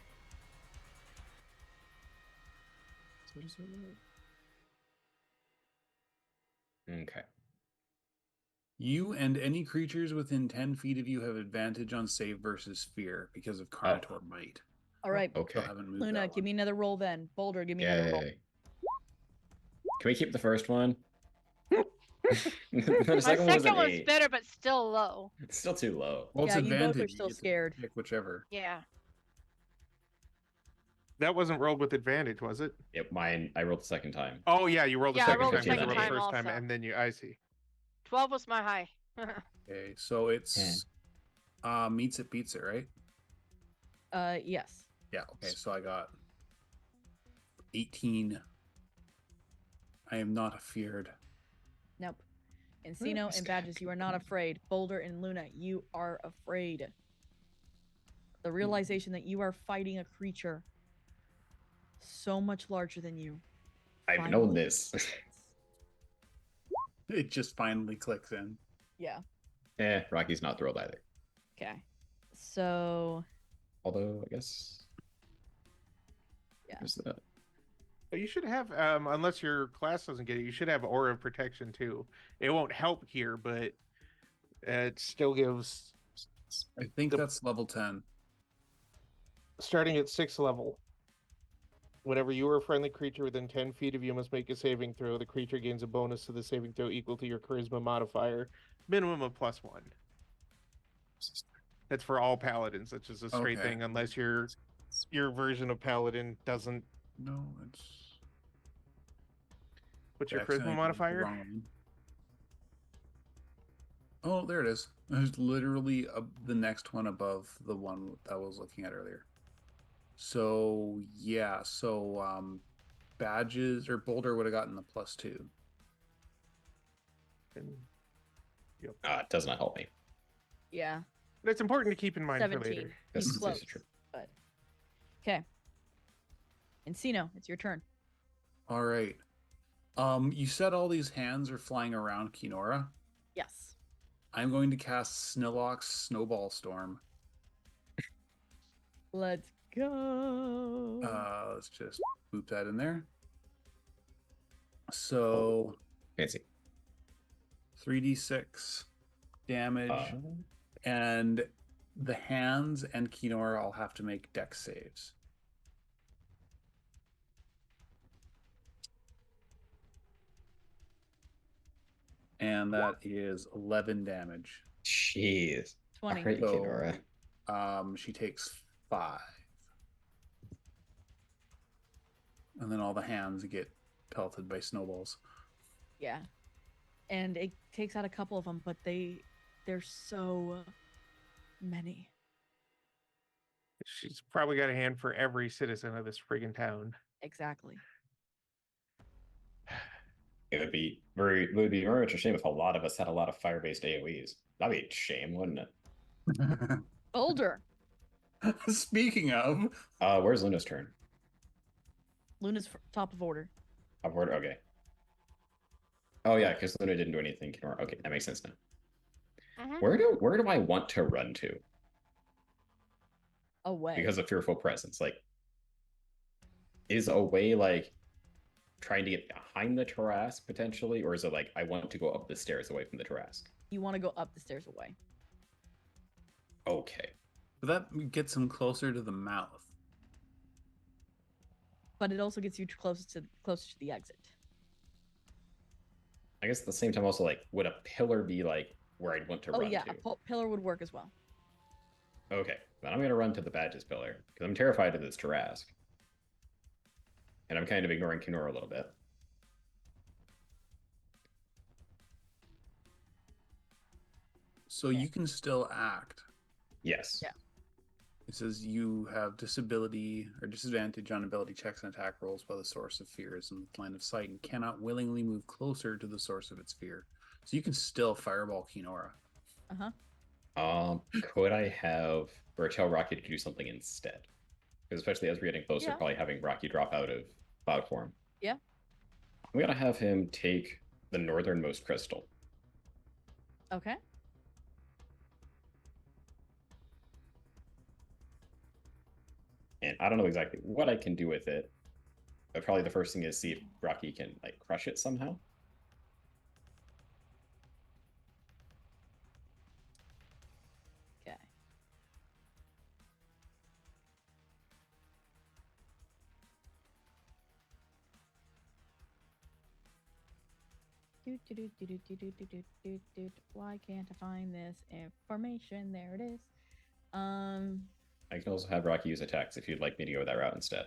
So what is it? Okay. You and any creatures within 10 feet of you have advantage on save versus fear because of Carnotaur Might. All right, Still Okay. haven't moved Luna, that give me one. another roll then. Boulder, give me another roll. Yay. Can we keep the first one? The My second one was second an one's 8. better, but still low. It's still too low. Well, it's Yeah, you both are advantage. still You get to scared. Pick whichever. Yeah. That wasn't rolled with advantage, was it? Yep, mine. I rolled the second time. Oh yeah, you rolled the Yeah, I second rolled the time. 'cause you second rolled the time first time, also. and then I see. 12 was my high. Okay, so it's meets it beats it, right? Yes. Yeah. Okay, so I got 18. I am not afeared. Nope. Encino and Badges, you are not afraid. Boulder and Luna, you are afraid. The realization that you are fighting a creature so much larger than you. I've known finally this. hits. It just finally clicks in. Yeah. Rocky's not thrilled either. Okay. So Although, I guess. Yeah. There's that. But you should have, unless your class doesn't get it, you should have Aura of Protection too. It won't help here, but it still gives. I think that's level 10. Starting at 6th level. Whenever you are a friendly creature within 10 feet of you must make a saving throw, the creature gains a bonus to the saving throw equal to your charisma modifier, minimum of +1. That's for all paladins. That's just a straight Okay. thing, unless your version of paladin doesn't. No, it's. What's your accidentally charisma did the modifier? wrong one. Oh, there it is. It's literally the next one above the one that I was looking at earlier. So yeah, Badges or Boulder would have gotten the +2. And, It does not help me. yeah. but it's important to keep in mind for 17. later. This He's is close. true. But okay. Encino, it's your turn. All right. You said all these hands are flying around Kinora. Yes. I'm going to cast Snillock's Snowball Storm. Let's go. Let's just boop that in there. So Fancy. 3d6 damage, and the hands and Kinora all have to make dex saves. And that is 11 damage. Jeez. 20. Alright, So, Kinora. she takes 5. And then all the hands get pelted by snowballs. Yeah. And it takes out a couple of them, but they're so many. She's probably got a hand for every citizen of this friggin' town. Exactly. It would be very much a shame if a lot of us had a lot of fire-based AoEs. That'd be a shame, wouldn't it? Boulder. Speaking of, Where's Luna's turn? Luna's top of order. Top order? Okay. Oh yeah, because Luna didn't do anything. Kinora. Okay, that makes sense now. Mhm. Where do I want to run to? Away. Because of fearful presence, like, is away like trying to get behind the Tarrasque potentially, or is it like I want to go up the stairs away from the Tarrasque? You want to go up the stairs away. Okay. but that gets him closer to the mouth. But it also gets you closer to the exit. I guess at the same time, also like, would a pillar be like where I'd want to Oh run yeah, to? a pillar would work as well. Okay, then I'm gonna run to the Badges pillar because I'm terrified of this Tarrasque, and I'm kind of ignoring Kinora a little bit. So you can still act. Yes. Yeah. It says you have disability or disadvantage on ability checks and attack rolls while the source of fear is in the line of sight and cannot willingly move closer to the source of its fear. So you can still fireball Kinora. Could I have or tell Rocky to do something instead? Because especially as we're getting closer, Yeah. probably having Rocky drop out of cloud form. Yeah. I'm gonna have him take the northernmost crystal. Okay. And I don't know exactly what I can do with it. But probably the first thing is see if Rocky can like crush it somehow. Okay. Why can't I find this information? There it is. I can also have Rocky use attacks if you'd like me to go that route instead.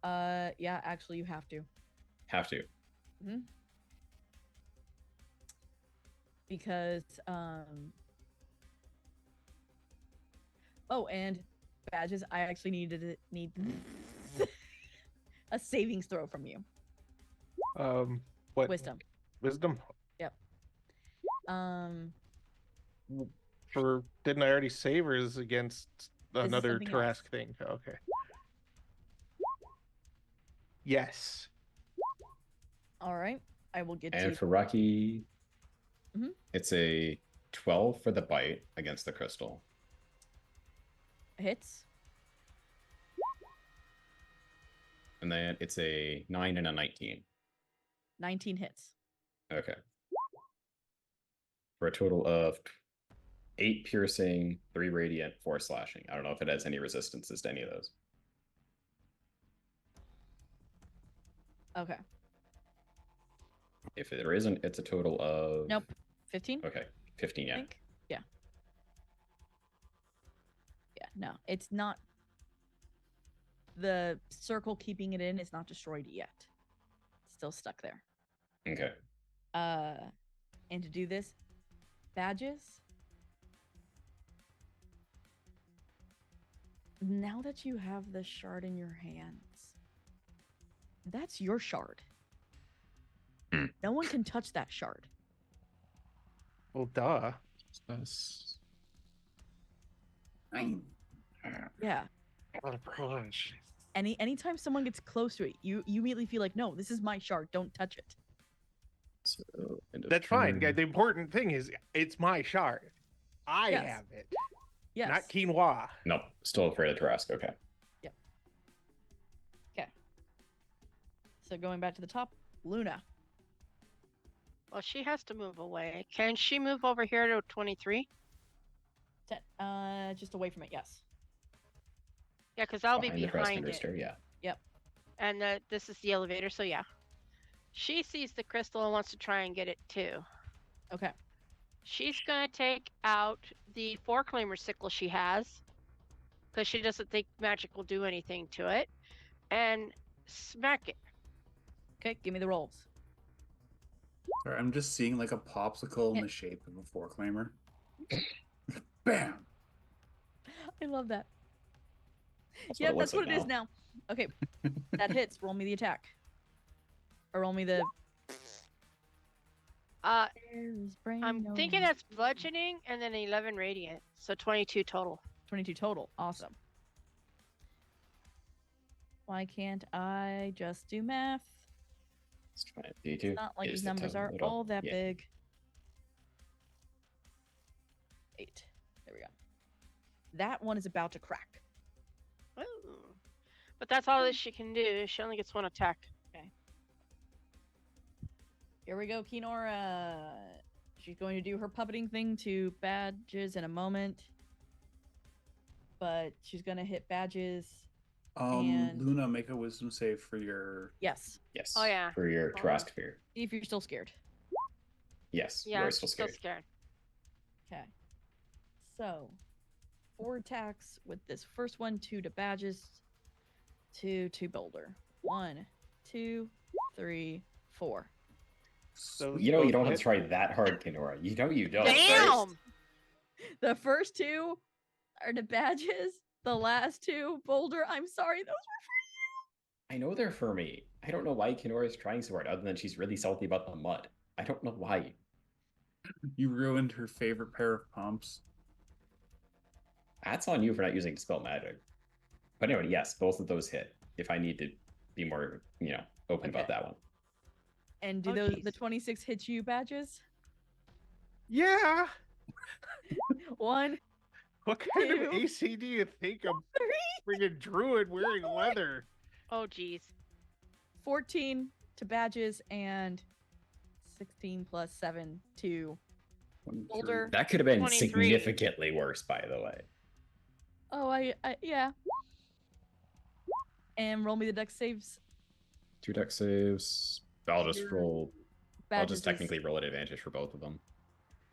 Yeah, actually, you have to. Have to. Because, oh, and badges, I actually need a savings throw from you. What? Wisdom. Wisdom? Yep. For didn't I already save, or is against another something Tarask else. thing? Okay. Yes. All right. I will get And to for Rocky, Mhm. it's a 12 for the bite against the crystal. hits. And then it's a 9 and a 19. 19 hits. Okay. For a total of 8 piercing, 3 radiant, 4 slashing. I don't know if it has any resistances to any of those. Okay. If there isn't, it's a total of... Nope. 15? Okay, 15, I yeah. think. Yeah. Yeah, no. It's not... The circle keeping it in is not destroyed yet. It's still stuck there. Okay. And to do this, badges. Now that you have the shard in your hands, that's your shard. No one can touch that shard. Well, duh. That's... Yeah. Oh, gosh. Anytime someone gets close to it, you immediately feel like, no, this is my shard. Don't touch it. So, end of That's fine. turn. The important thing is it's my shard. I Yes. have it, Yes. not quinoa. Nope, still afraid of Tarask. Okay. So going back to the top, Luna. Well, she has to move away. Can she move over here to 23? Just away from it. Yes. Yeah, because I'll be Behind the crest behind it. register, yeah. And this is the elevator, so yeah. She sees the crystal and wants to try and get it too. Okay. She's going to take out the four-claimer sickle she has, because she doesn't think magic will do anything to it, and smack it. Okay. Give me the rolls. Sorry, I'm just seeing like a popsicle in the shape of a four-claimer. Bam! I love that. That's Yeah, what it that's looks what like it is now. now. Okay. That hits. Roll me the attack. Or roll me the. I'm thinking that's bludgeoning and then 11 radiant, so 22 total. 22 total. Awesome. Why can't I just do math? Let's try it. D2 It's not like is these the numbers are total. all that Yeah. big. 8. There we go. That one is about to crack. Ooh. But that's all that she can do. She only gets one attack. Here we go, Kinora. She's going to do her puppeting thing to badges in a moment. But she's going to hit badges. And- Luna, make a wisdom save for your... Yes. Yes. Oh, yeah. For your Oh. Tarask fear. See if you're still scared. Yes. Yeah, You're she's still still scared. scared. Okay. So, 4 attacks with this first one, 2 to badges, 2 to boulder. 1, 2, 3, 4. So You know you don't have hit. to try that hard, Kinora. You know you don't. Damn! The first 2 are to badges. The last 2, boulder. I'm sorry, those were I know they're for me. I don't know why Kinora is trying so hard, other than she's really salty about the mud. I don't know why. You ruined her favorite pair of pumps. That's on you for not using Dispel Magic. But anyway, yes, both of those hit. If I need to be more, open about Okay. that one. And do Oh, those geez. the 26 hit you badges? Yeah. 1, What kind of 2, AC do you think a friggin' druid wearing leather? Oh, geez. 14 to badges, and 16 plus 7 to 23. boulder. That could have been 23. significantly worse, by the way. Oh, I yeah. And roll me the dex saves. 2 deck saves. I'll just Your roll. I'll Badges just technically roll at advantage for both of them.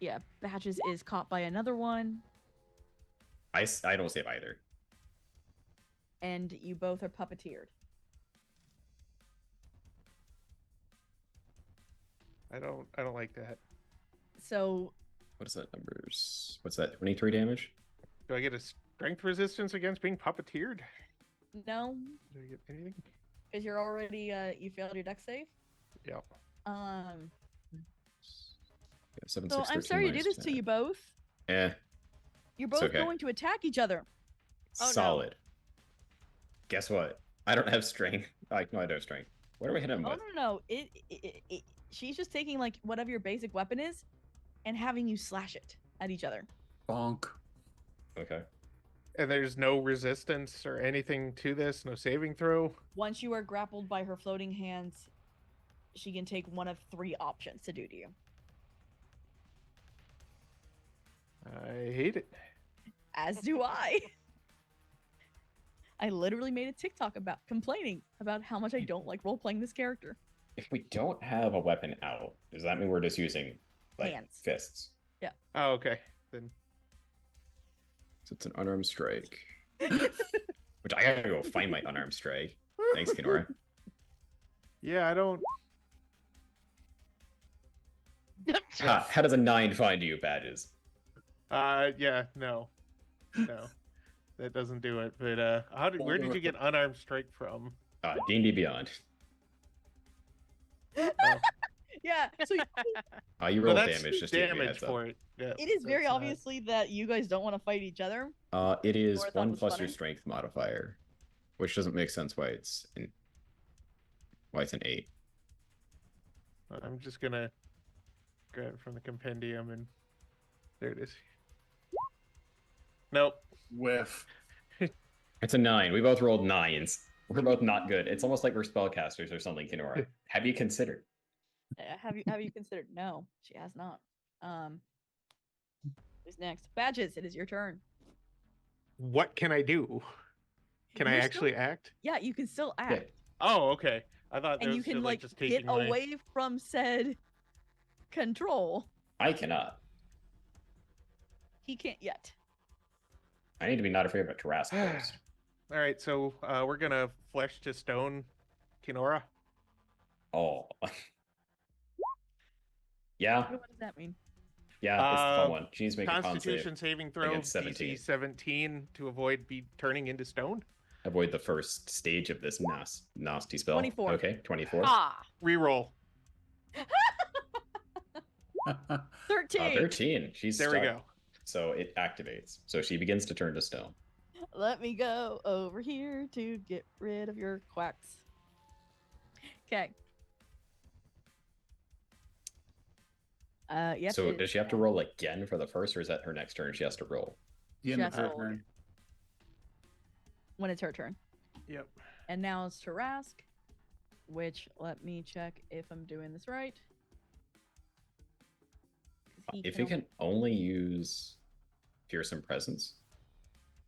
yeah, Badges is caught by another one, I don't save either. and you both are puppeteered. I don't like that. So What is that numbers? What's that? 23 damage? Do I get a strength resistance against being puppeteered? no, Do I get anything? because you're already you failed your dex save. Yeah. Yeah, 7, So 6, I'm 13 sorry to do minus this to 10. you both. Eh, You're It's both okay. going to attack each other. Oh, no. solid. Guess what? I don't have strength. Like, no, I do have strength. What are we hitting him Oh with? no. She's just taking like whatever your basic weapon is, and having you slash it at each other. Bonk. Okay. And there's no resistance or anything to this, no saving throw. Once you are grappled by her floating hands, she can take one of 3 options to do to you. I hate it. As do I. I literally made a TikTok about complaining about how much I don't like role playing this character. If we don't have a weapon out, does that mean we're just using like Hands. fists? Oh, okay. Then So it's an unarmed strike. Which I gotta go find my unarmed strike. Thanks, Kenora. yeah, I don't. How does a 9 find you, Badges? Yeah, no, that doesn't do it. But where did you get unarmed strike from? D&D Beyond. Oh. Yeah, so You Well, roll that's damage, just to give you a damage heads up. for it. Yeah, it is very that's, obviously that you guys don't want to fight each other. It is Or I thought 1 was plus your funny. strength modifier, which doesn't make sense why it's an 8. I'm just gonna grab it from the compendium, and there it is. Nope. Whiff. It's a 9. We both rolled 9s. We're both not good. It's almost like we're spellcasters or something, Kenora. Have you considered? Have you considered? No, she has not. Who's next? Badges, it is your turn. What can I do? Can I You're actually still- act? Yeah, you can still Yeah. act. Oh, okay. I thought that And you was can still, like just get taking my... away from said control. I cannot. He can't yet. I need to be not afraid of a Tarrasque first. All right, so we're gonna flesh to stone Kenora. Oh. Yeah, What does that mean? yeah, it's the fun one. She needs to make a con Constitution save. saving throw against 17. DC 17 to avoid be turning into stone. Avoid the first stage of this nasty spell. 24. Okay, 24. Ah. Reroll. 13. 13. She's There we stuck. go. So it activates. So she begins to turn to stone. Let me go over here to get rid of your quacks. Okay. Yep, So it- does she have to roll again for the first, or is that her next turn she has to roll? The end of Just her roll turn. when it's her turn. Yep. And now it's Tarrasque, which let me check if I'm doing this right. 'Cause If you can only use Fearsome Presence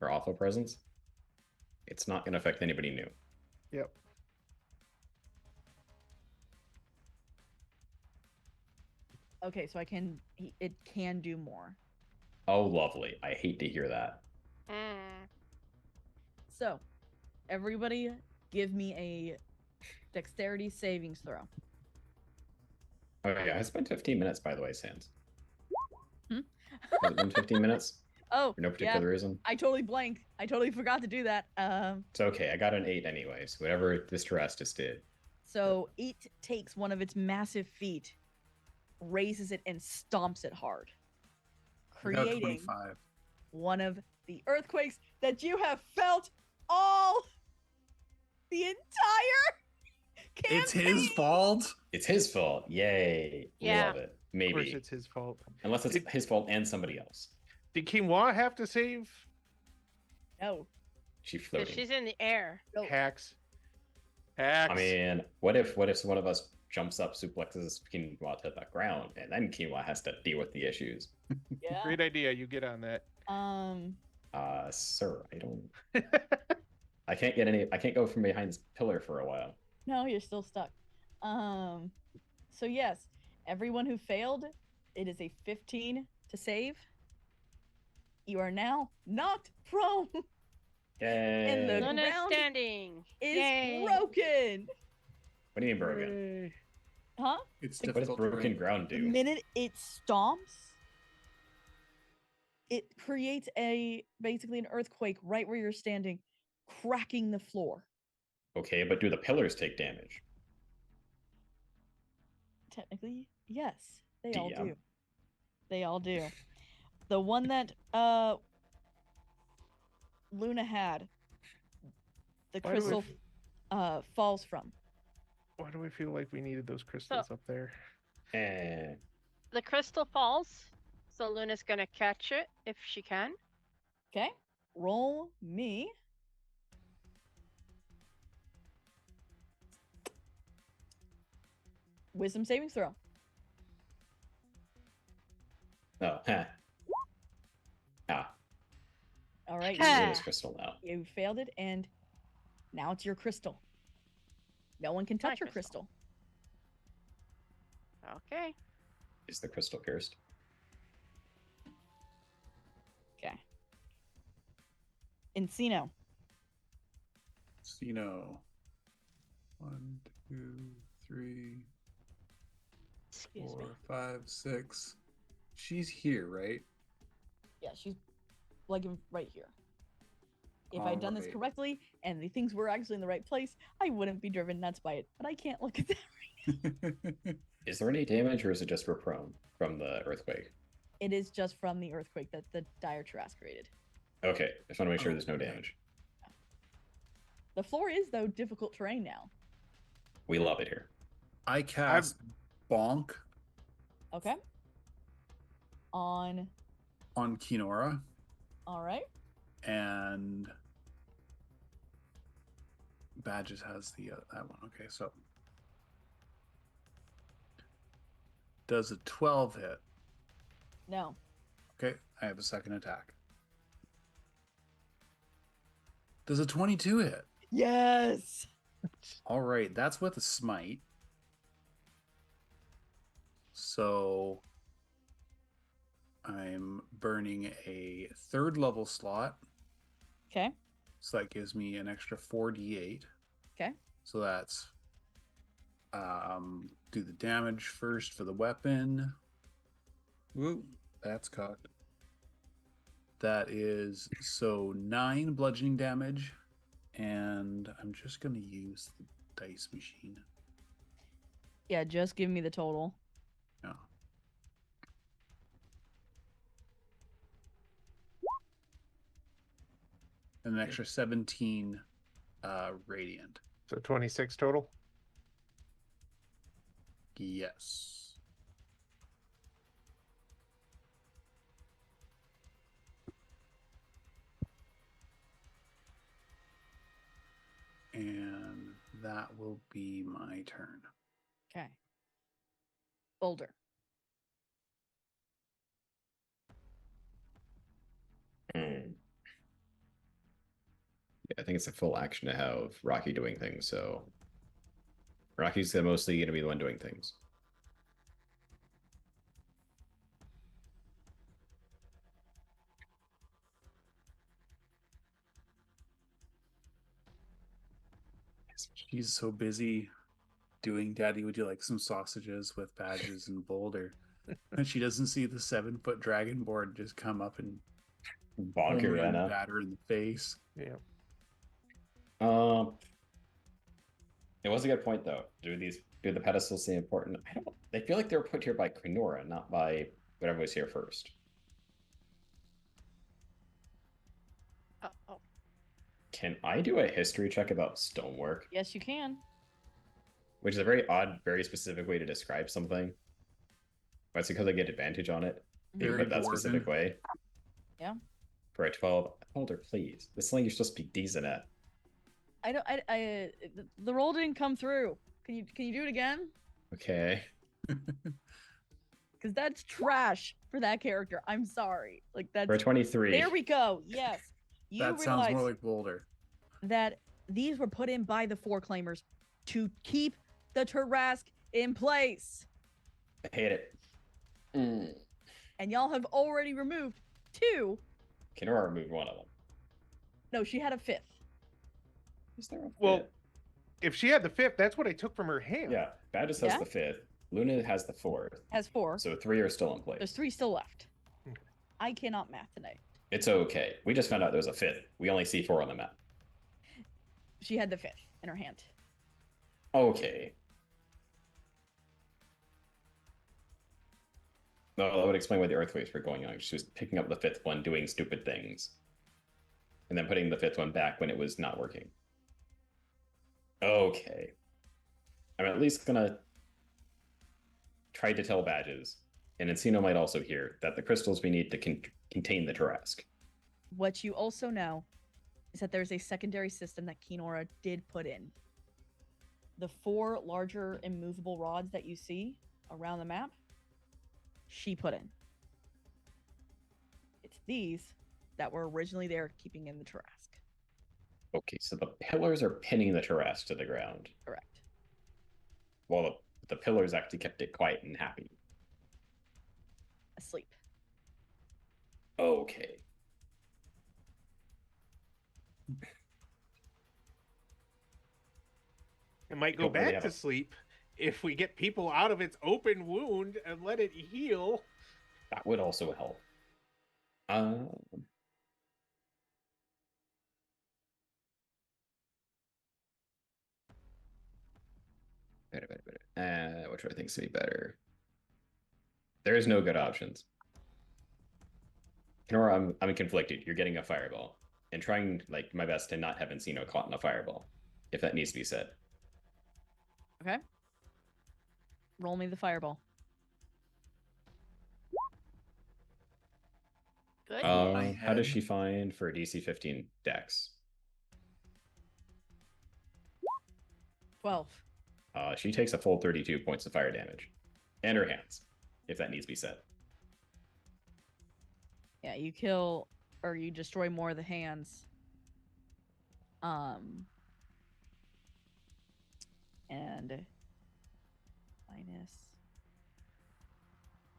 or Awful Presence, it's not going to affect anybody new. Yep. Okay, so it can do more. Oh, lovely. I hate to hear that. Mm. So, everybody give me a dexterity savings throw. Oh, yeah. I spent 15 minutes, by the way, Sans. Hmm? Has it been 15 minutes? Oh, For no yeah, particular reason? I totally blanked. I totally forgot to do that. It's okay. I got an 8 anyways. Whatever this Terrastus did. So it takes one of its massive feet, raises it, and stomps it hard, Without creating 25. one of the earthquakes that you have felt all the entire campaign. It's his fault. It's his fault. Yay. Yeah. Love it. Of course, Maybe. it's his fault. Unless it's his fault and somebody else. Did Quinoa have to save No, She 'Cause floating. she's in the air. no. hacks? Hacks. I mean, what if one of us jumps up, suplexes quinoa to the ground, and then quinoa has to deal with the issues? Yeah. Great idea. You get on that. Sir, I don't. I can't go from behind this pillar for a while. No, you're still stuck. So yes, everyone who failed, it is a 15 to save. You are now knocked prone, and the Yay. Luna's ground standing. is Yay. broken. What do you mean broken? Yay. Huh? It's What does difficult broken terrain. ground The do? minute it stomps, it creates basically an earthquake right where you're standing, cracking the floor. Okay, but do the pillars take damage? Technically, yes, they all DM. do. They all do. The one that Luna had, the Why do we crystal falls from. Why do I feel like we needed those crystals up there? Eh. The crystal falls, so Luna's gonna catch it if she can. Okay, roll me. Wisdom savings throw. Oh, huh. Ah, All right, it's Ah. Luna's crystal now. you failed it, and now it's your crystal. No one can touch My your crystal. Okay. Is the crystal cursed? Okay. Encino. Casino. 1, 2, 3, Excuse 4, me. 5, 6. She's here, right? Yeah, she's like right here. If I'd done this Alright. correctly and the things were actually in the right place, I wouldn't be driven nuts by it. But I can't look at that. Is there any damage, or is it just for prone from the earthquake? It is just from the earthquake that the dire Trask created. Okay, I just want to make sure there's no Okay. damage. The floor is, though, difficult terrain now. We love it here. I cast Bonk Okay. On. on Kinora, All right. and Badges has the that one. Okay, so does a 12 hit? No. Okay, I have a second attack. Does a 22 hit? Yes. All right, that's with a smite. So I'm burning a 3rd level slot. Okay. So that gives me an extra 4d8. Okay. So that's do the damage first for the weapon. Woo, that's cocked. That is so 9 bludgeoning damage, and I'm just gonna use the dice machine. Yeah, just give me the total. No. And an extra 17 radiant. So 26 total. Yes. And that will be my turn. Okay. Boulder. Hmm. Yeah, I think it's a full action to have Rocky doing things, so Rocky's mostly going to be the one doing things. She's so busy doing Daddy, would you like some sausages with Badges and Boulder? And she doesn't see the 7-foot dragon board just come up and Bonk her, and Anna. bat her in the face. Yeah. It was a good point though. Do the pedestals seem important? They feel like they were put here by Quinora, not by whatever was here first. Oh. Can I do a history check about stonework? Yes, you can. Which is a very odd, very specific way to describe something. But it's because I get advantage on it. Being Very put that specific dwarven. way. Yeah. For a 12. Hold her, please. This is something you're supposed to be decent at. I don't. The roll didn't come through. Can you do it again? Okay. Because that's trash for that character. I'm sorry. Like that's. For a 23. There we go. Yes. You That sounds realize more like Boulder. that these were put in by the four claimers to keep the Tarask in place. I hate it. And y'all have already removed 2. Kinora removed one of them. No, she had a 5th. Is there a Well, fifth? if she had the 5th, that's what I took from her hand. Yeah, Badges has Yeah? the 5th. Luna has the 4th. Has 4. So 3 are still in place. There's 3 still left. Okay. I cannot math tonight. It's okay. We just found out there was a 5th. We only see 4 on the map. She had the 5th in her hand. Okay. No, that would explain why the earthquakes were going on. She was picking up the 5th one, doing stupid things. And then putting the 5th one back when it was not working. Okay. I'm at least gonna try to tell Badges, and Encino might also hear, that the crystals we need to contain the Tarask. What you also know is that there's a secondary system that Kinora did put in. The 4 larger immovable rods that you see around the map, she put in. It's these that were originally there keeping in the Tarask. Okay, so the pillars are pinning the Tarask to the ground, Correct. while the pillars actually kept it quiet and happy. Asleep. Okay. It might go Don't really back have to a- sleep if we get people out of its open wound and let it heal. That would also help. Better. Which I think would be better? There is no good options. Kenora, I'm conflicted. You're getting a fireball, and trying like my best to not have Encino caught in a fireball, if that needs to be said. Okay. Roll me the fireball. Good. How does she find for a DC 15 dex? 12. She takes a full 32 points of fire damage, and her hands, if that needs to be said. Yeah, you kill or you destroy more of the hands. And minus.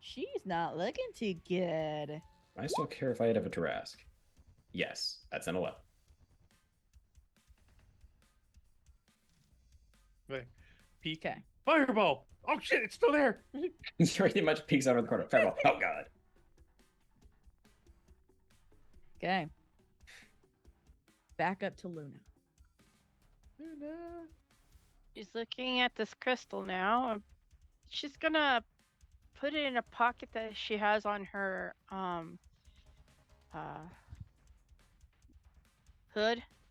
She's not looking too good. I still care if I have a Tarask. Yes, that's an 11. Peek. Okay. Fireball! Oh shit, it's still there! He pretty much peeks out of the corner. Fireball. Oh god. Okay. Back up to Luna. She's looking at this crystal now. She's gonna put it in a pocket that she has on her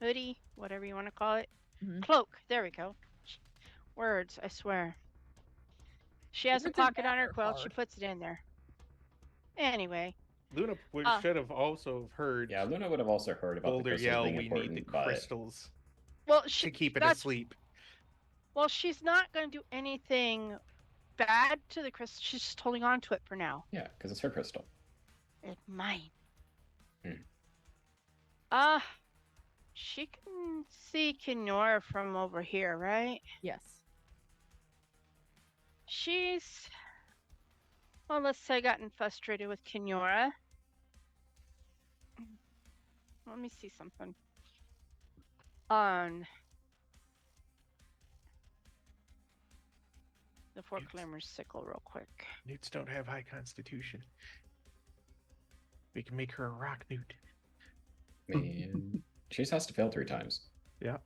hoodie, whatever you want to call it. Mhm. Cloak. There we go. Words, I swear. She has a Words and pocket on her math are quilt. She hard. puts it in there. Anyway, Luna should have also heard Yeah, Luna would have also heard about the Boulder crystals yell, being we important, need the but crystals well, to keep it that's- asleep. Well, she's not going to do anything bad to the crystal. She's just holding on to it for now. yeah, because it's her crystal. It's mine. Hmm. She can see Kinora from over here, right? Yes. She's... Well, let's say gotten frustrated with Kinora. Let me see something. On the Four Claimers sickle real quick. Newts don't have high constitution. We can make her a rock newt. Man, she just has to fail 3 times. Yeah.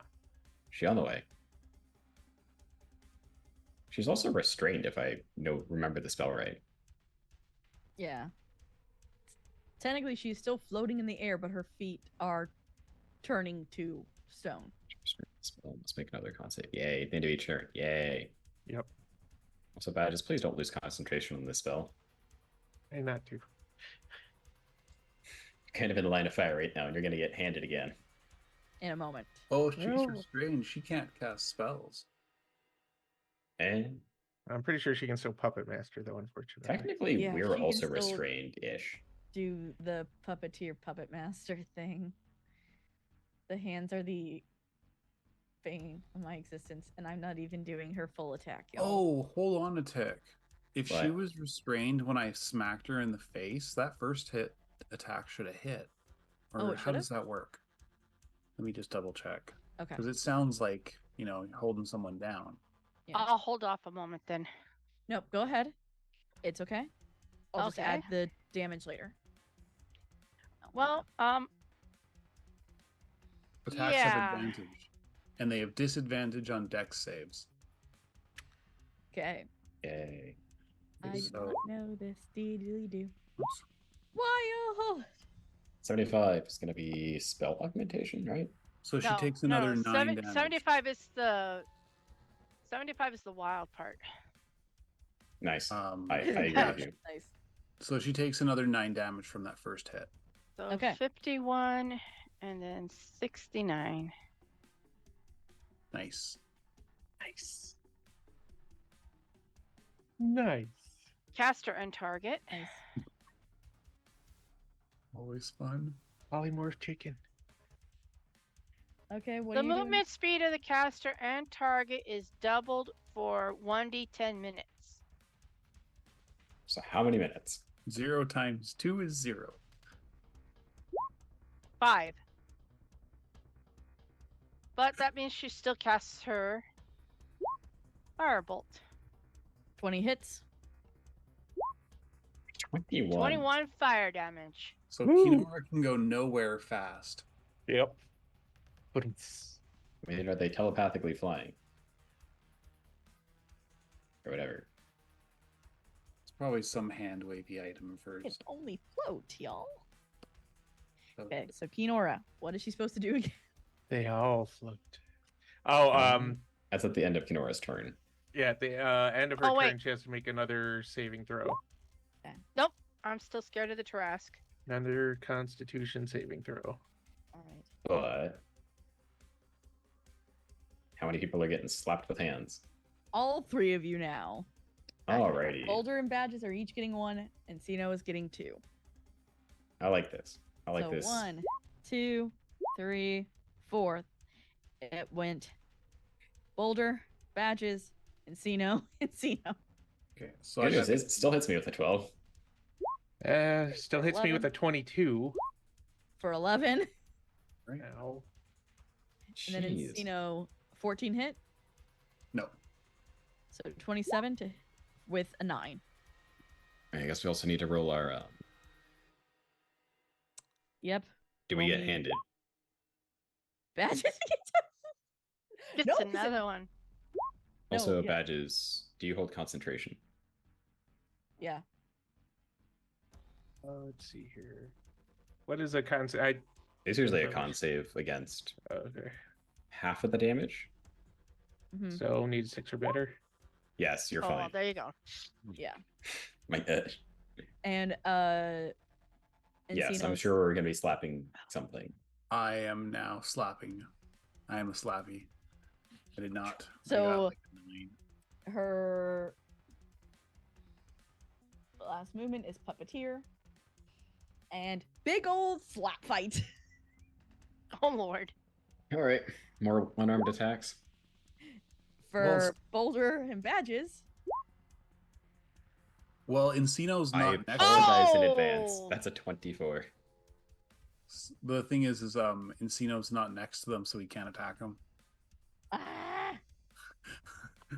She on the way. She's also restrained, if I remember the spell right. Yeah. Technically, she's still floating in the air, but her feet are turning to stone. Spell. Let's make another con save. Yay! Into each turn. Yay! Yep. Also, Badges, please don't lose concentration on this spell. And not to. Kind of in the line of fire right now, and you're going to get handed again. In a moment. Oh, she's Well- restrained. She can't cast spells. And I'm pretty sure she can still puppet master though, unfortunately. technically, Yeah, we're she can also still- restrained-ish. Do the puppeteer puppet master thing. The hands are the bane of my existence, and I'm not even doing her full attack, y'all. Oh, hold on a tick. If she What? was restrained when I smacked her in the face, that first hit attack should have hit. Or Oh, it how should've? does that work? Let me just double check. Okay. Because it sounds like, you're holding someone down. Yeah. I'll hold off a moment then. Nope. Go ahead. It's okay. I'll just Okay. add the damage later. Oh, Well, Attacks Yeah. have advantage. And they have disadvantage on dex saves. okay. Yay. I did So- not know this. Deedly do. Oops. Why? Oh, 75 is going to be spell augmentation, right? So she no, takes another no, 9 damage. 75 is the 75 is the wild part. Nice. Um, I agree with you. nice. So she takes another 9 damage from that first hit. So Okay. 51 and then 69. Nice. Nice. Nice. Caster and target. Nice. Always fun. Polymorph chicken. Okay. What The are you movement speed of the caster and target is doubled for 1d10 minutes. So how many minutes? 0 times 2 is 0. 5. But that means she still casts her firebolt. doing? 20 hits. 21. 21 fire damage. So Woo. Kinora can go nowhere fast. Yep. But I mean, are they telepathically flying? Or whatever. It's probably some hand wavy item It first. only float, y'all. So- Okay. So Kinora, what is she supposed to do again? they all float. Oh, That's at the end of Kinora's turn. yeah. At the end of her Oh, wait. turn, she has to make another saving throw. Nope. I'm still scared of the Tarask. Another Constitution saving throw. All right. But how many people are getting slapped with hands? All 3 of you now. Alrighty. Boulder and Badges are each getting 1, and Sino is getting 2. I like this. I like so this. 1, 2, 3, 4. It went Boulder, Badges, and Sino, and Sino. Okay, so Good I news got, is, it still hits me with a 12. Still hits me with 11. a 22. For 11. Now. And then in Jeez. Sino, 14 hit. no. So 27 to with a 9. I guess we also need to roll our. Yep. Do we Roll get me- handed? Badges. It's No, 'cause it- another one. No, Also, yeah. Badges. Do you hold concentration? Yeah. Let's see here. What is a concept? It's usually a con save against Okay. half of the damage. Mhm. So need 6 or better. Yes, you're Oh, fine. there you go. Yeah. My, And yes, I'm Sino's- sure we're gonna be slapping something. I am now slapping. I am a slappy. I did not. I So- got like a 9. her last movement is puppeteer and big old slap fight. Oh lord. All right, more unarmed attacks. For Boulder and Badges. Well, Encino's I not next. apologize in advance. Oh! That's a 24. The thing is Encino's not next to them, so he can't attack them. Ah!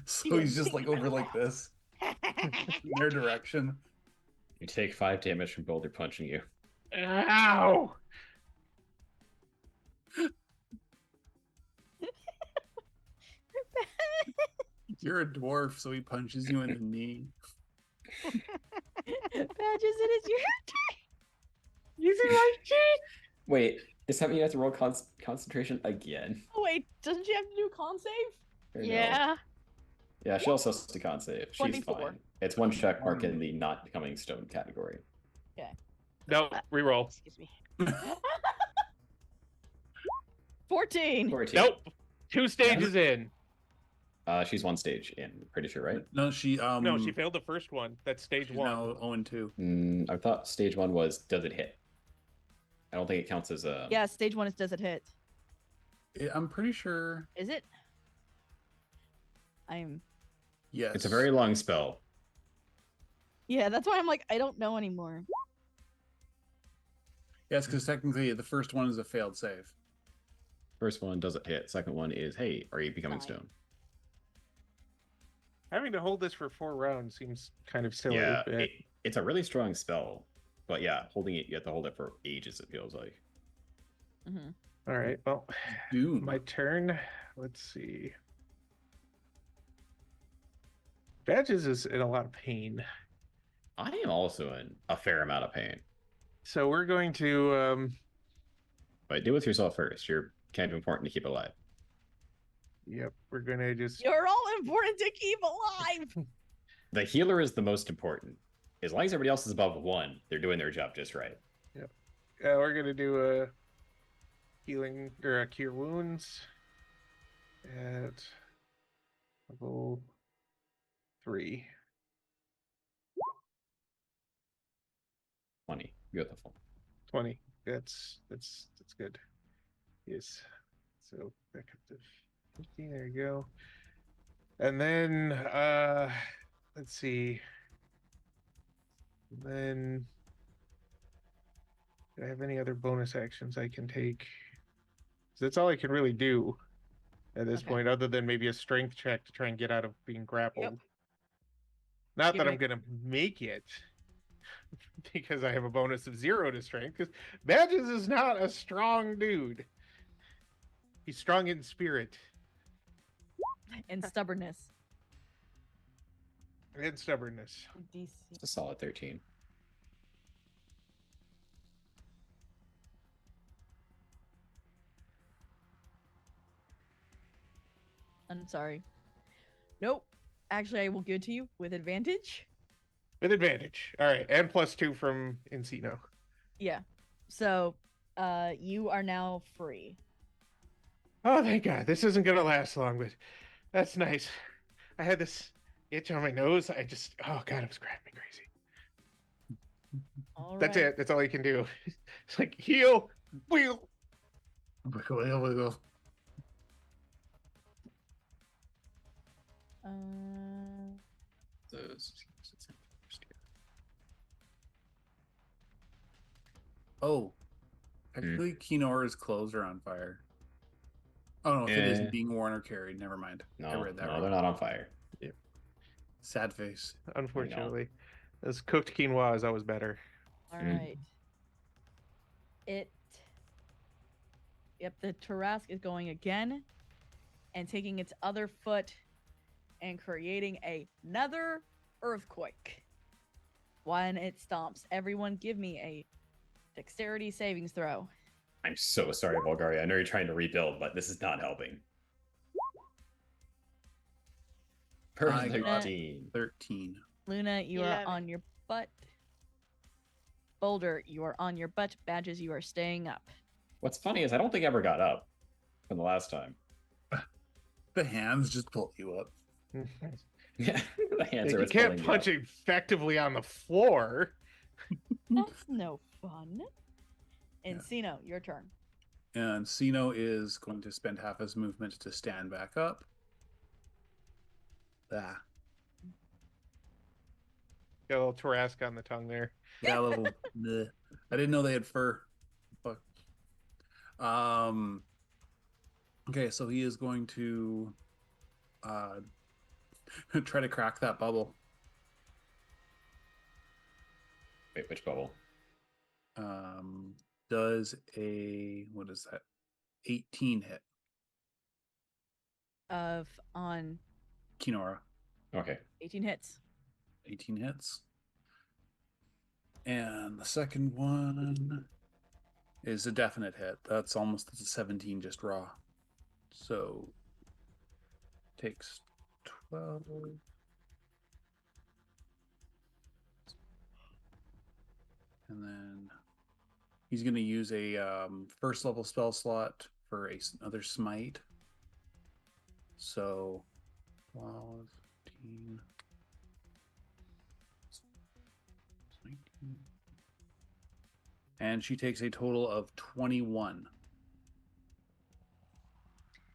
So he's just like over like this in their direction. You take 5 damage from Boulder punching you. Ow! You're a dwarf, so he punches you in the knee. Badges, it is your turn. Using my cheat! Wait, does that mean you have to roll concentration again? Oh wait, doesn't she have to do a con save? Or no? Yeah. Yeah, she also has to con save. She's 24. fine. It's one check mark in the not becoming stone category. No, reroll. Excuse me. 14. 14. Nope. 2 stages in. She's 1 stage in, pretty sure, right? No, she No, she failed the first one. That's stage she's 1. now 0-2. I thought stage 1 was does it hit? I don't think it counts as a. Yeah, stage 1 is does it hit. I'm pretty sure. Is it? I'm. Yes. It's a very long spell. Yeah, that's why I'm like, I don't know anymore. Yes, because technically the first one is a failed save. First one doesn't hit. Second one is, hey, are you becoming Fine. stone? Having to hold this for 4 rounds seems kind of silly. Yeah, but... it's a really strong spell. But yeah, holding it, you have to hold it for ages, it feels like. Mm-hmm. All right. Well, Doom. my turn. Let's see. Badges is in a lot of pain. I am also in a fair amount of pain. So we're going to But deal with yourself first. You're kind of important to keep alive. yep, we're gonna just You're all important to keep alive. The healer is the most important. As long as everybody else is above 1, they're doing their job just right. we're gonna do a healing or a cure wounds at level 3. 20. Beautiful. 20. That's good. Yes. So back up to 15. There you go. And then let's see. Then do I have any other bonus actions I can take? 'Cause that's all I can really do at this Okay. point, other than maybe a strength check to try and get out of being grappled. Not Give that me- I'm gonna make it, because I have a bonus of 0 to strength. Because Badges is not a strong dude. He's strong in spirit And stubbornness. and stubbornness. DC. It's a solid 13. I'm sorry. Nope. Actually, I will give it to you with advantage. With advantage. All right, and +2 from Encino. Yeah. So, you are now free. Oh, thank God. This isn't gonna last long, but that's nice. I had this itch on my nose. Oh God, it was driving me crazy. All That's right. it. That's all you can do. It's like heal, wheel. Wiggle, wiggle, wiggle. Oh, technically, Kinora's clothes are on fire. Oh no, if it isn't being worn or carried, never mind. I No, read that no, wrong. they're not on fire. Sad face. Unfortunately, this cooked quinoa is always better. All Mm. right. Yep, the Tarask is going again and taking its other foot and creating another earthquake. When it stomps, everyone give me a dexterity savings throw. I'm so sorry, Bulgaria. I know you're trying to rebuild, but this is not helping. I got 13. 13. Luna, you 11. are on your butt. Boulder, you are on your butt. Badges, you are staying up. What's funny is I don't think I ever got up from the last time. The hands just pull you up. Yeah, the hands Like, are you can't pulling me punch up. effectively on the floor. That's no fun. Yeah. Encino, your turn. And Sino is going to spend half his movement to stand back up. Ah. Got a little Tarask on the tongue there. Yeah, a little. Bleh. I didn't know they had fur. Fuck. Okay, so he is going to try to crack that bubble. Wait, which bubble? Does a what is that? 18 hit. On Kinora. Okay. 18 hits. 18 hits. And the second one is a definite hit. That's almost a 17 just raw. So takes 12. And then he's going to use a first level spell slot for another smite. So 12, 15, 19. And she takes a total of 21.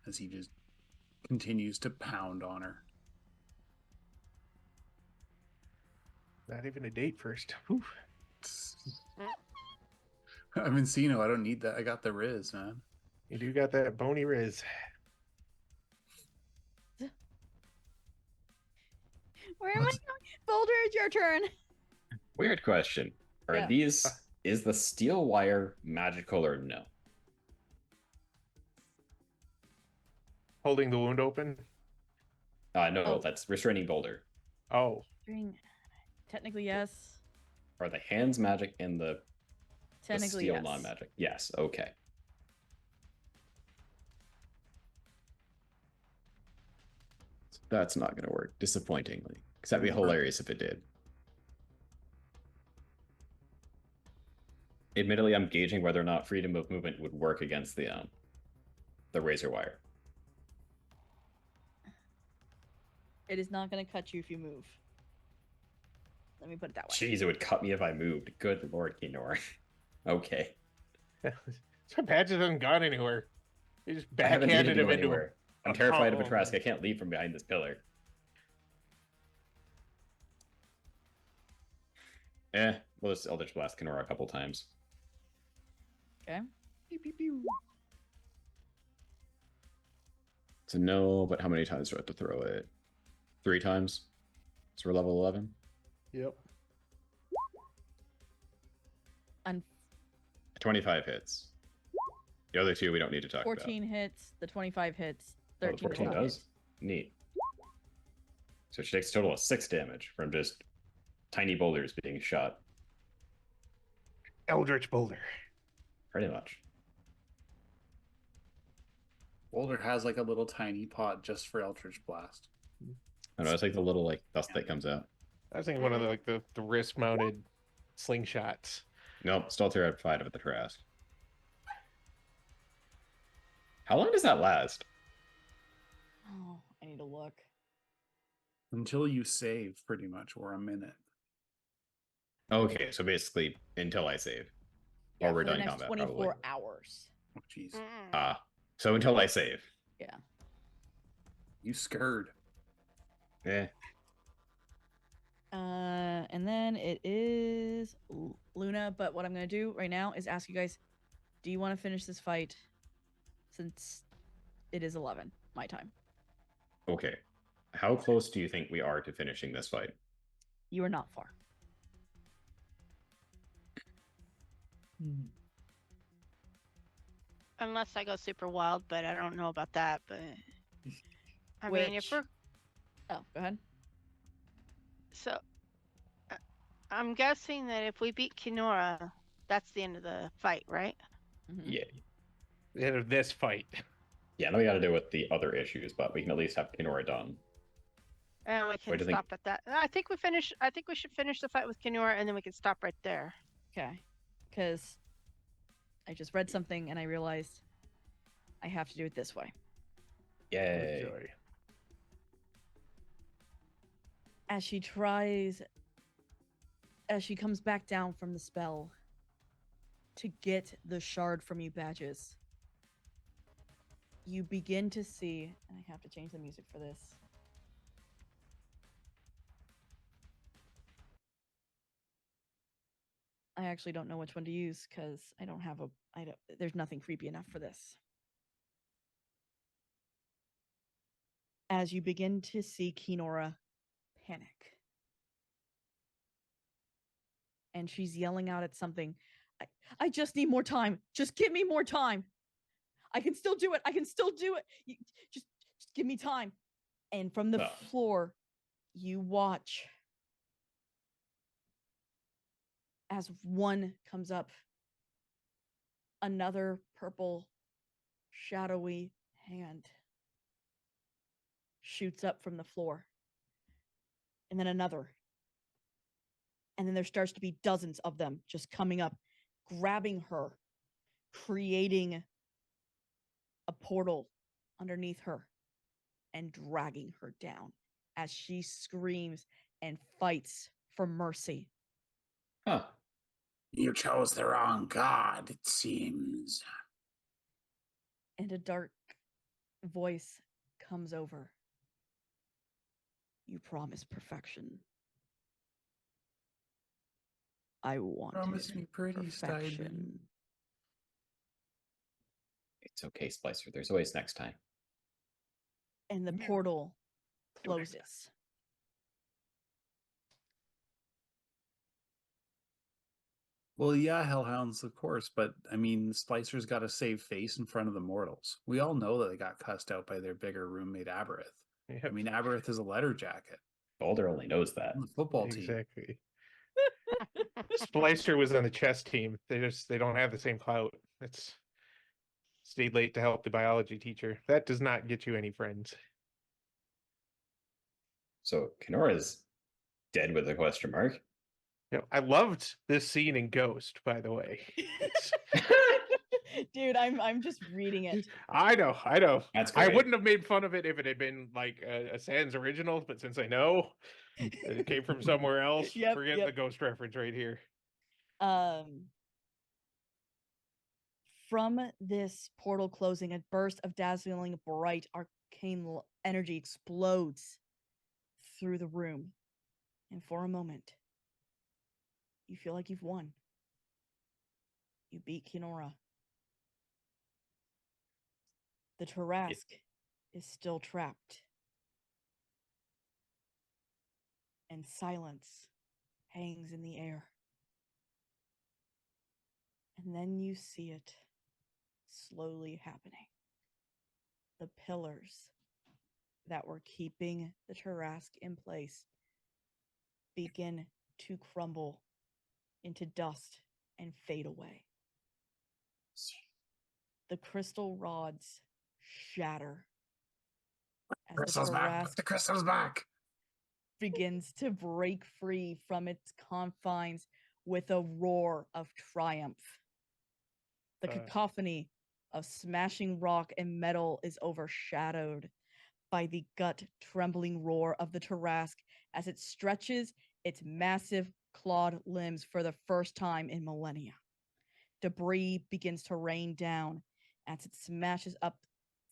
as he just continues to pound on her. Not even a date first. Whew. I'm Encino. I don't need that. I got the Riz, man. You do got that bony riz. Where am I going? Boulder, it's your turn. Weird question. Are Yeah. these, is the steel wire magical or no? Holding the wound open. No, Oh. that's restraining Boulder. Oh, Technically, yes. Are the hands magic and the Technically, steel yes. non-magic? Yes, okay. That's not going to work, disappointingly. Because that'd be hilarious if it did. Admittedly, I'm gauging whether or not freedom of movement would work against the razor wire. It is not going to cut you if you move. Let me put it that way. Jeez, it would cut me if I moved. Good lord, Kinor. Okay. so Patches hasn't gone anywhere. He just I haven't needed backhanded to him go into anywhere. I'm a terrified of a column. Trask. I can't leave from behind this pillar. We'll just Eldritch Blast Kinora a couple times. Okay. Pew, pew, pew. It's a no, but how many times do I have to throw it? 3 times? So we're level 11? Yep. And 25 hits. The other 2 we don't need to talk 14 hits, the 25 hits, about. 13 Oh, the 14 does not does? hit. Neat. So she takes a total of 6 damage from just tiny boulders being shot. Eldritch Boulder. Pretty much. Boulder has like a little tiny pot just for Eldritch Blast. I know, it's like the little like dust that comes out. I was thinking one of the wrist mounted slingshots. Nope, still terrified of the Trask. How long does that last? Oh, I need to look. Until you save, pretty much, or a minute. Okay, so basically until I save. Or we're For the done next combat, 24 probably. hours. Oh, jeez. So until I save. Yeah. You scared. Eh. And then it is Luna, but what I'm going to do right now is ask you guys, do you want to finish this fight since it is 11 my time? Okay. How close do you think we are to finishing this fight? You are not far. Unless I go super wild, but I don't know about that. But I mean, if Which- we're Oh, go ahead. so, I'm guessing that if we beat Kinora, that's the end of the fight, right? Mhm. Yeah. The end of this fight. Yeah, then we got to deal with the other issues, but we can at least have Kinora done. And we What can do you think? stop at that. I think we should finish the fight with Kinora, and then we can stop right there. Okay. Because I just read something and I realized I have to do it this way. Yay. Joy. As she comes back down from the spell to get the shard from you, Badges, you begin to see, and I have to change the music for this. I actually don't know which one to use because there's nothing creepy enough for this. As you begin to see Kinora panic. And she's yelling out at something. I just need more time. Just give me more time. I can still do it. I can still do it. Just give me time. And from the floor, you watch as one comes up, another purple, shadowy hand shoots up from the floor. And then another. And then there starts to be dozens of them just coming up, grabbing her, creating a portal underneath her, and dragging her down as she screams and fights for mercy. Huh. You chose the wrong god, it seems. And a dark voice comes over. You promise perfection. I wanted Promise me pretty, Steinman. perfection. It's okay, Splicer. There's always next time. And the Yeah. portal Till next time. closes. Well, yeah, Hellhounds, of course, but I mean, Splicer's got to save face in front of the mortals. We all know that they got cussed out by their bigger roommate Aberith. Yep. I mean, Aberith is a letter jacket Boulder only knows that. on the football team. Exactly. Splicer was on the chess team. They don't have the same clout. It's stayed late to help the biology teacher. That does not get you any friends. So Kenora's dead with a question mark. I loved this scene in Ghost, by the way. Dude, I'm just reading it. I know. That's I great. wouldn't have made fun of it if it had been like a Sans original, but since I know that it came from somewhere else, Yep, forget yep. the Ghost reference right here. From this portal closing, a burst of dazzling bright arcane energy explodes through the room. And for a moment, you feel like you've won. You beat Kenora. The Tarask is still trapped. And silence hangs in the air. And then you see it slowly happening. The pillars that were keeping the Tarask in place begin to crumble into dust and fade away. The crystal rods shatter as the Crystal's back. Tarask Put the crystals back. begins to break free from its confines with a roar of triumph. The cacophony of smashing rock and metal is overshadowed by the gut-trembling roar of the Tarask as it stretches its massive clawed limbs for the first time in millennia. Debris begins to rain down as it smashes up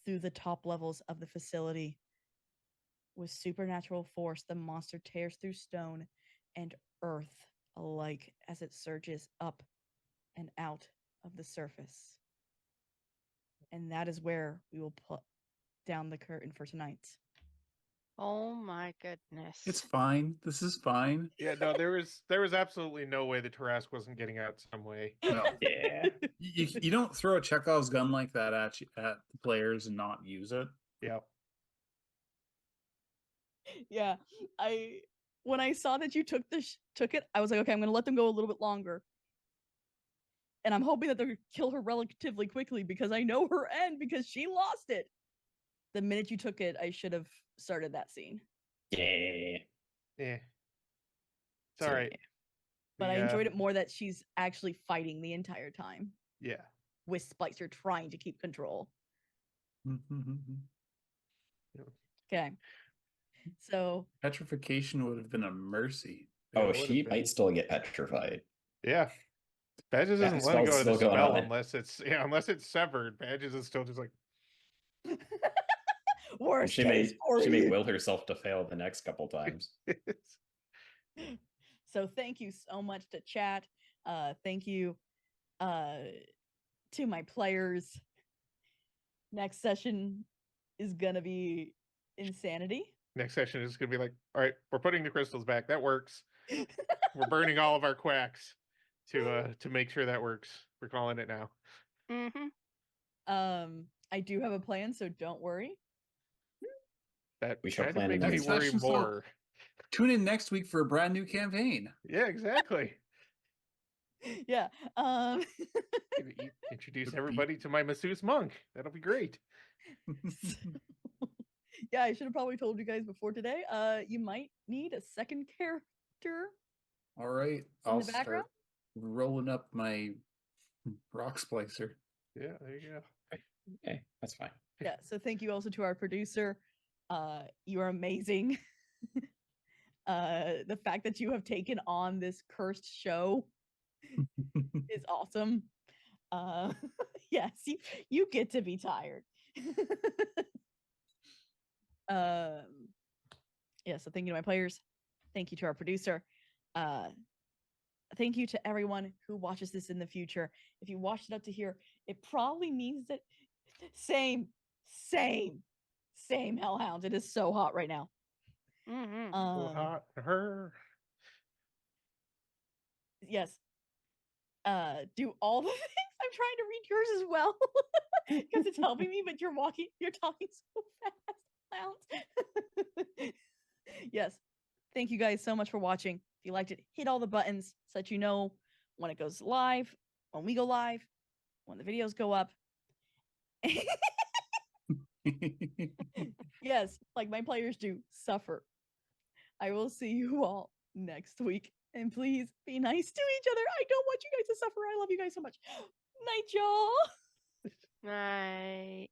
through the top levels of the facility. With supernatural force, the monster tears through stone and earth alike as it surges up and out of the surface. And that is where we will put down the curtain for tonight. Oh my goodness. It's fine. This is fine. Yeah, no, there was absolutely no way the Tarask wasn't getting out some way. No. Yeah. You don't throw a Chekhov's gun like that at the players and not use it. Yeah. Yeah, when I saw that you took it, I was like, okay, I'm gonna let them go a little bit longer, and I'm hoping that they'll kill her relatively quickly because I know her end because she lost it. The minute you took it, I should have started that scene. Yeah. It's So, all right. But I enjoyed it more that she's actually fighting the entire time Yeah. with Spicer trying to keep control. Okay. So Petrification would have been a mercy. Yeah, Oh, it would've she been. might still get petrified. Yeah. Badges That doesn't let it spell's go to the still going spell on. unless it's severed. Badges is still just like worst She case for may you. will herself to fail the next couple times. So thank you so much to chat. Thank you to my players. Next session is gonna be insanity. next session is gonna be like, all right, we're putting the crystals back. That works. We're burning all of our quacks to make sure that works. We're calling it now. Mm-hmm. I do have a plan, so don't worry. That We shall kind of plan makes me next worry session, so- more. Tune in next week for a brand new campaign. Yeah, exactly. Yeah. Introduce everybody to my masseuse monk. That'll be great. Yeah, I should have probably told you guys before today. You might need a second character. All right, the I'll background? start rolling up my rock splicer. Yeah, there you go. Okay, that's fine. Yeah, so thank you also to our producer. You are amazing. The fact that you have taken on this cursed show is awesome. Yes, you get to be tired. Yeah, so thank you to my players. Thank you to our producer. Thank you to everyone who watches this in the future. If you watched it up to here, it probably means that same Hellhounds. It is so hot right now. Mm-hmm. So hot for her. Yes. Do all the things. I'm trying to read yours as well because it's helping me, but you're talking so fast, Clowns. Yes. Thank you guys so much for watching. If you liked it, hit all the buttons so that you know when it goes live, when we go live, when the videos go up. Yes, like my players do, suffer. I will see you all next week. And please be nice to each other. I don't want you guys to suffer. I love you guys so much. Night, y'all. Night.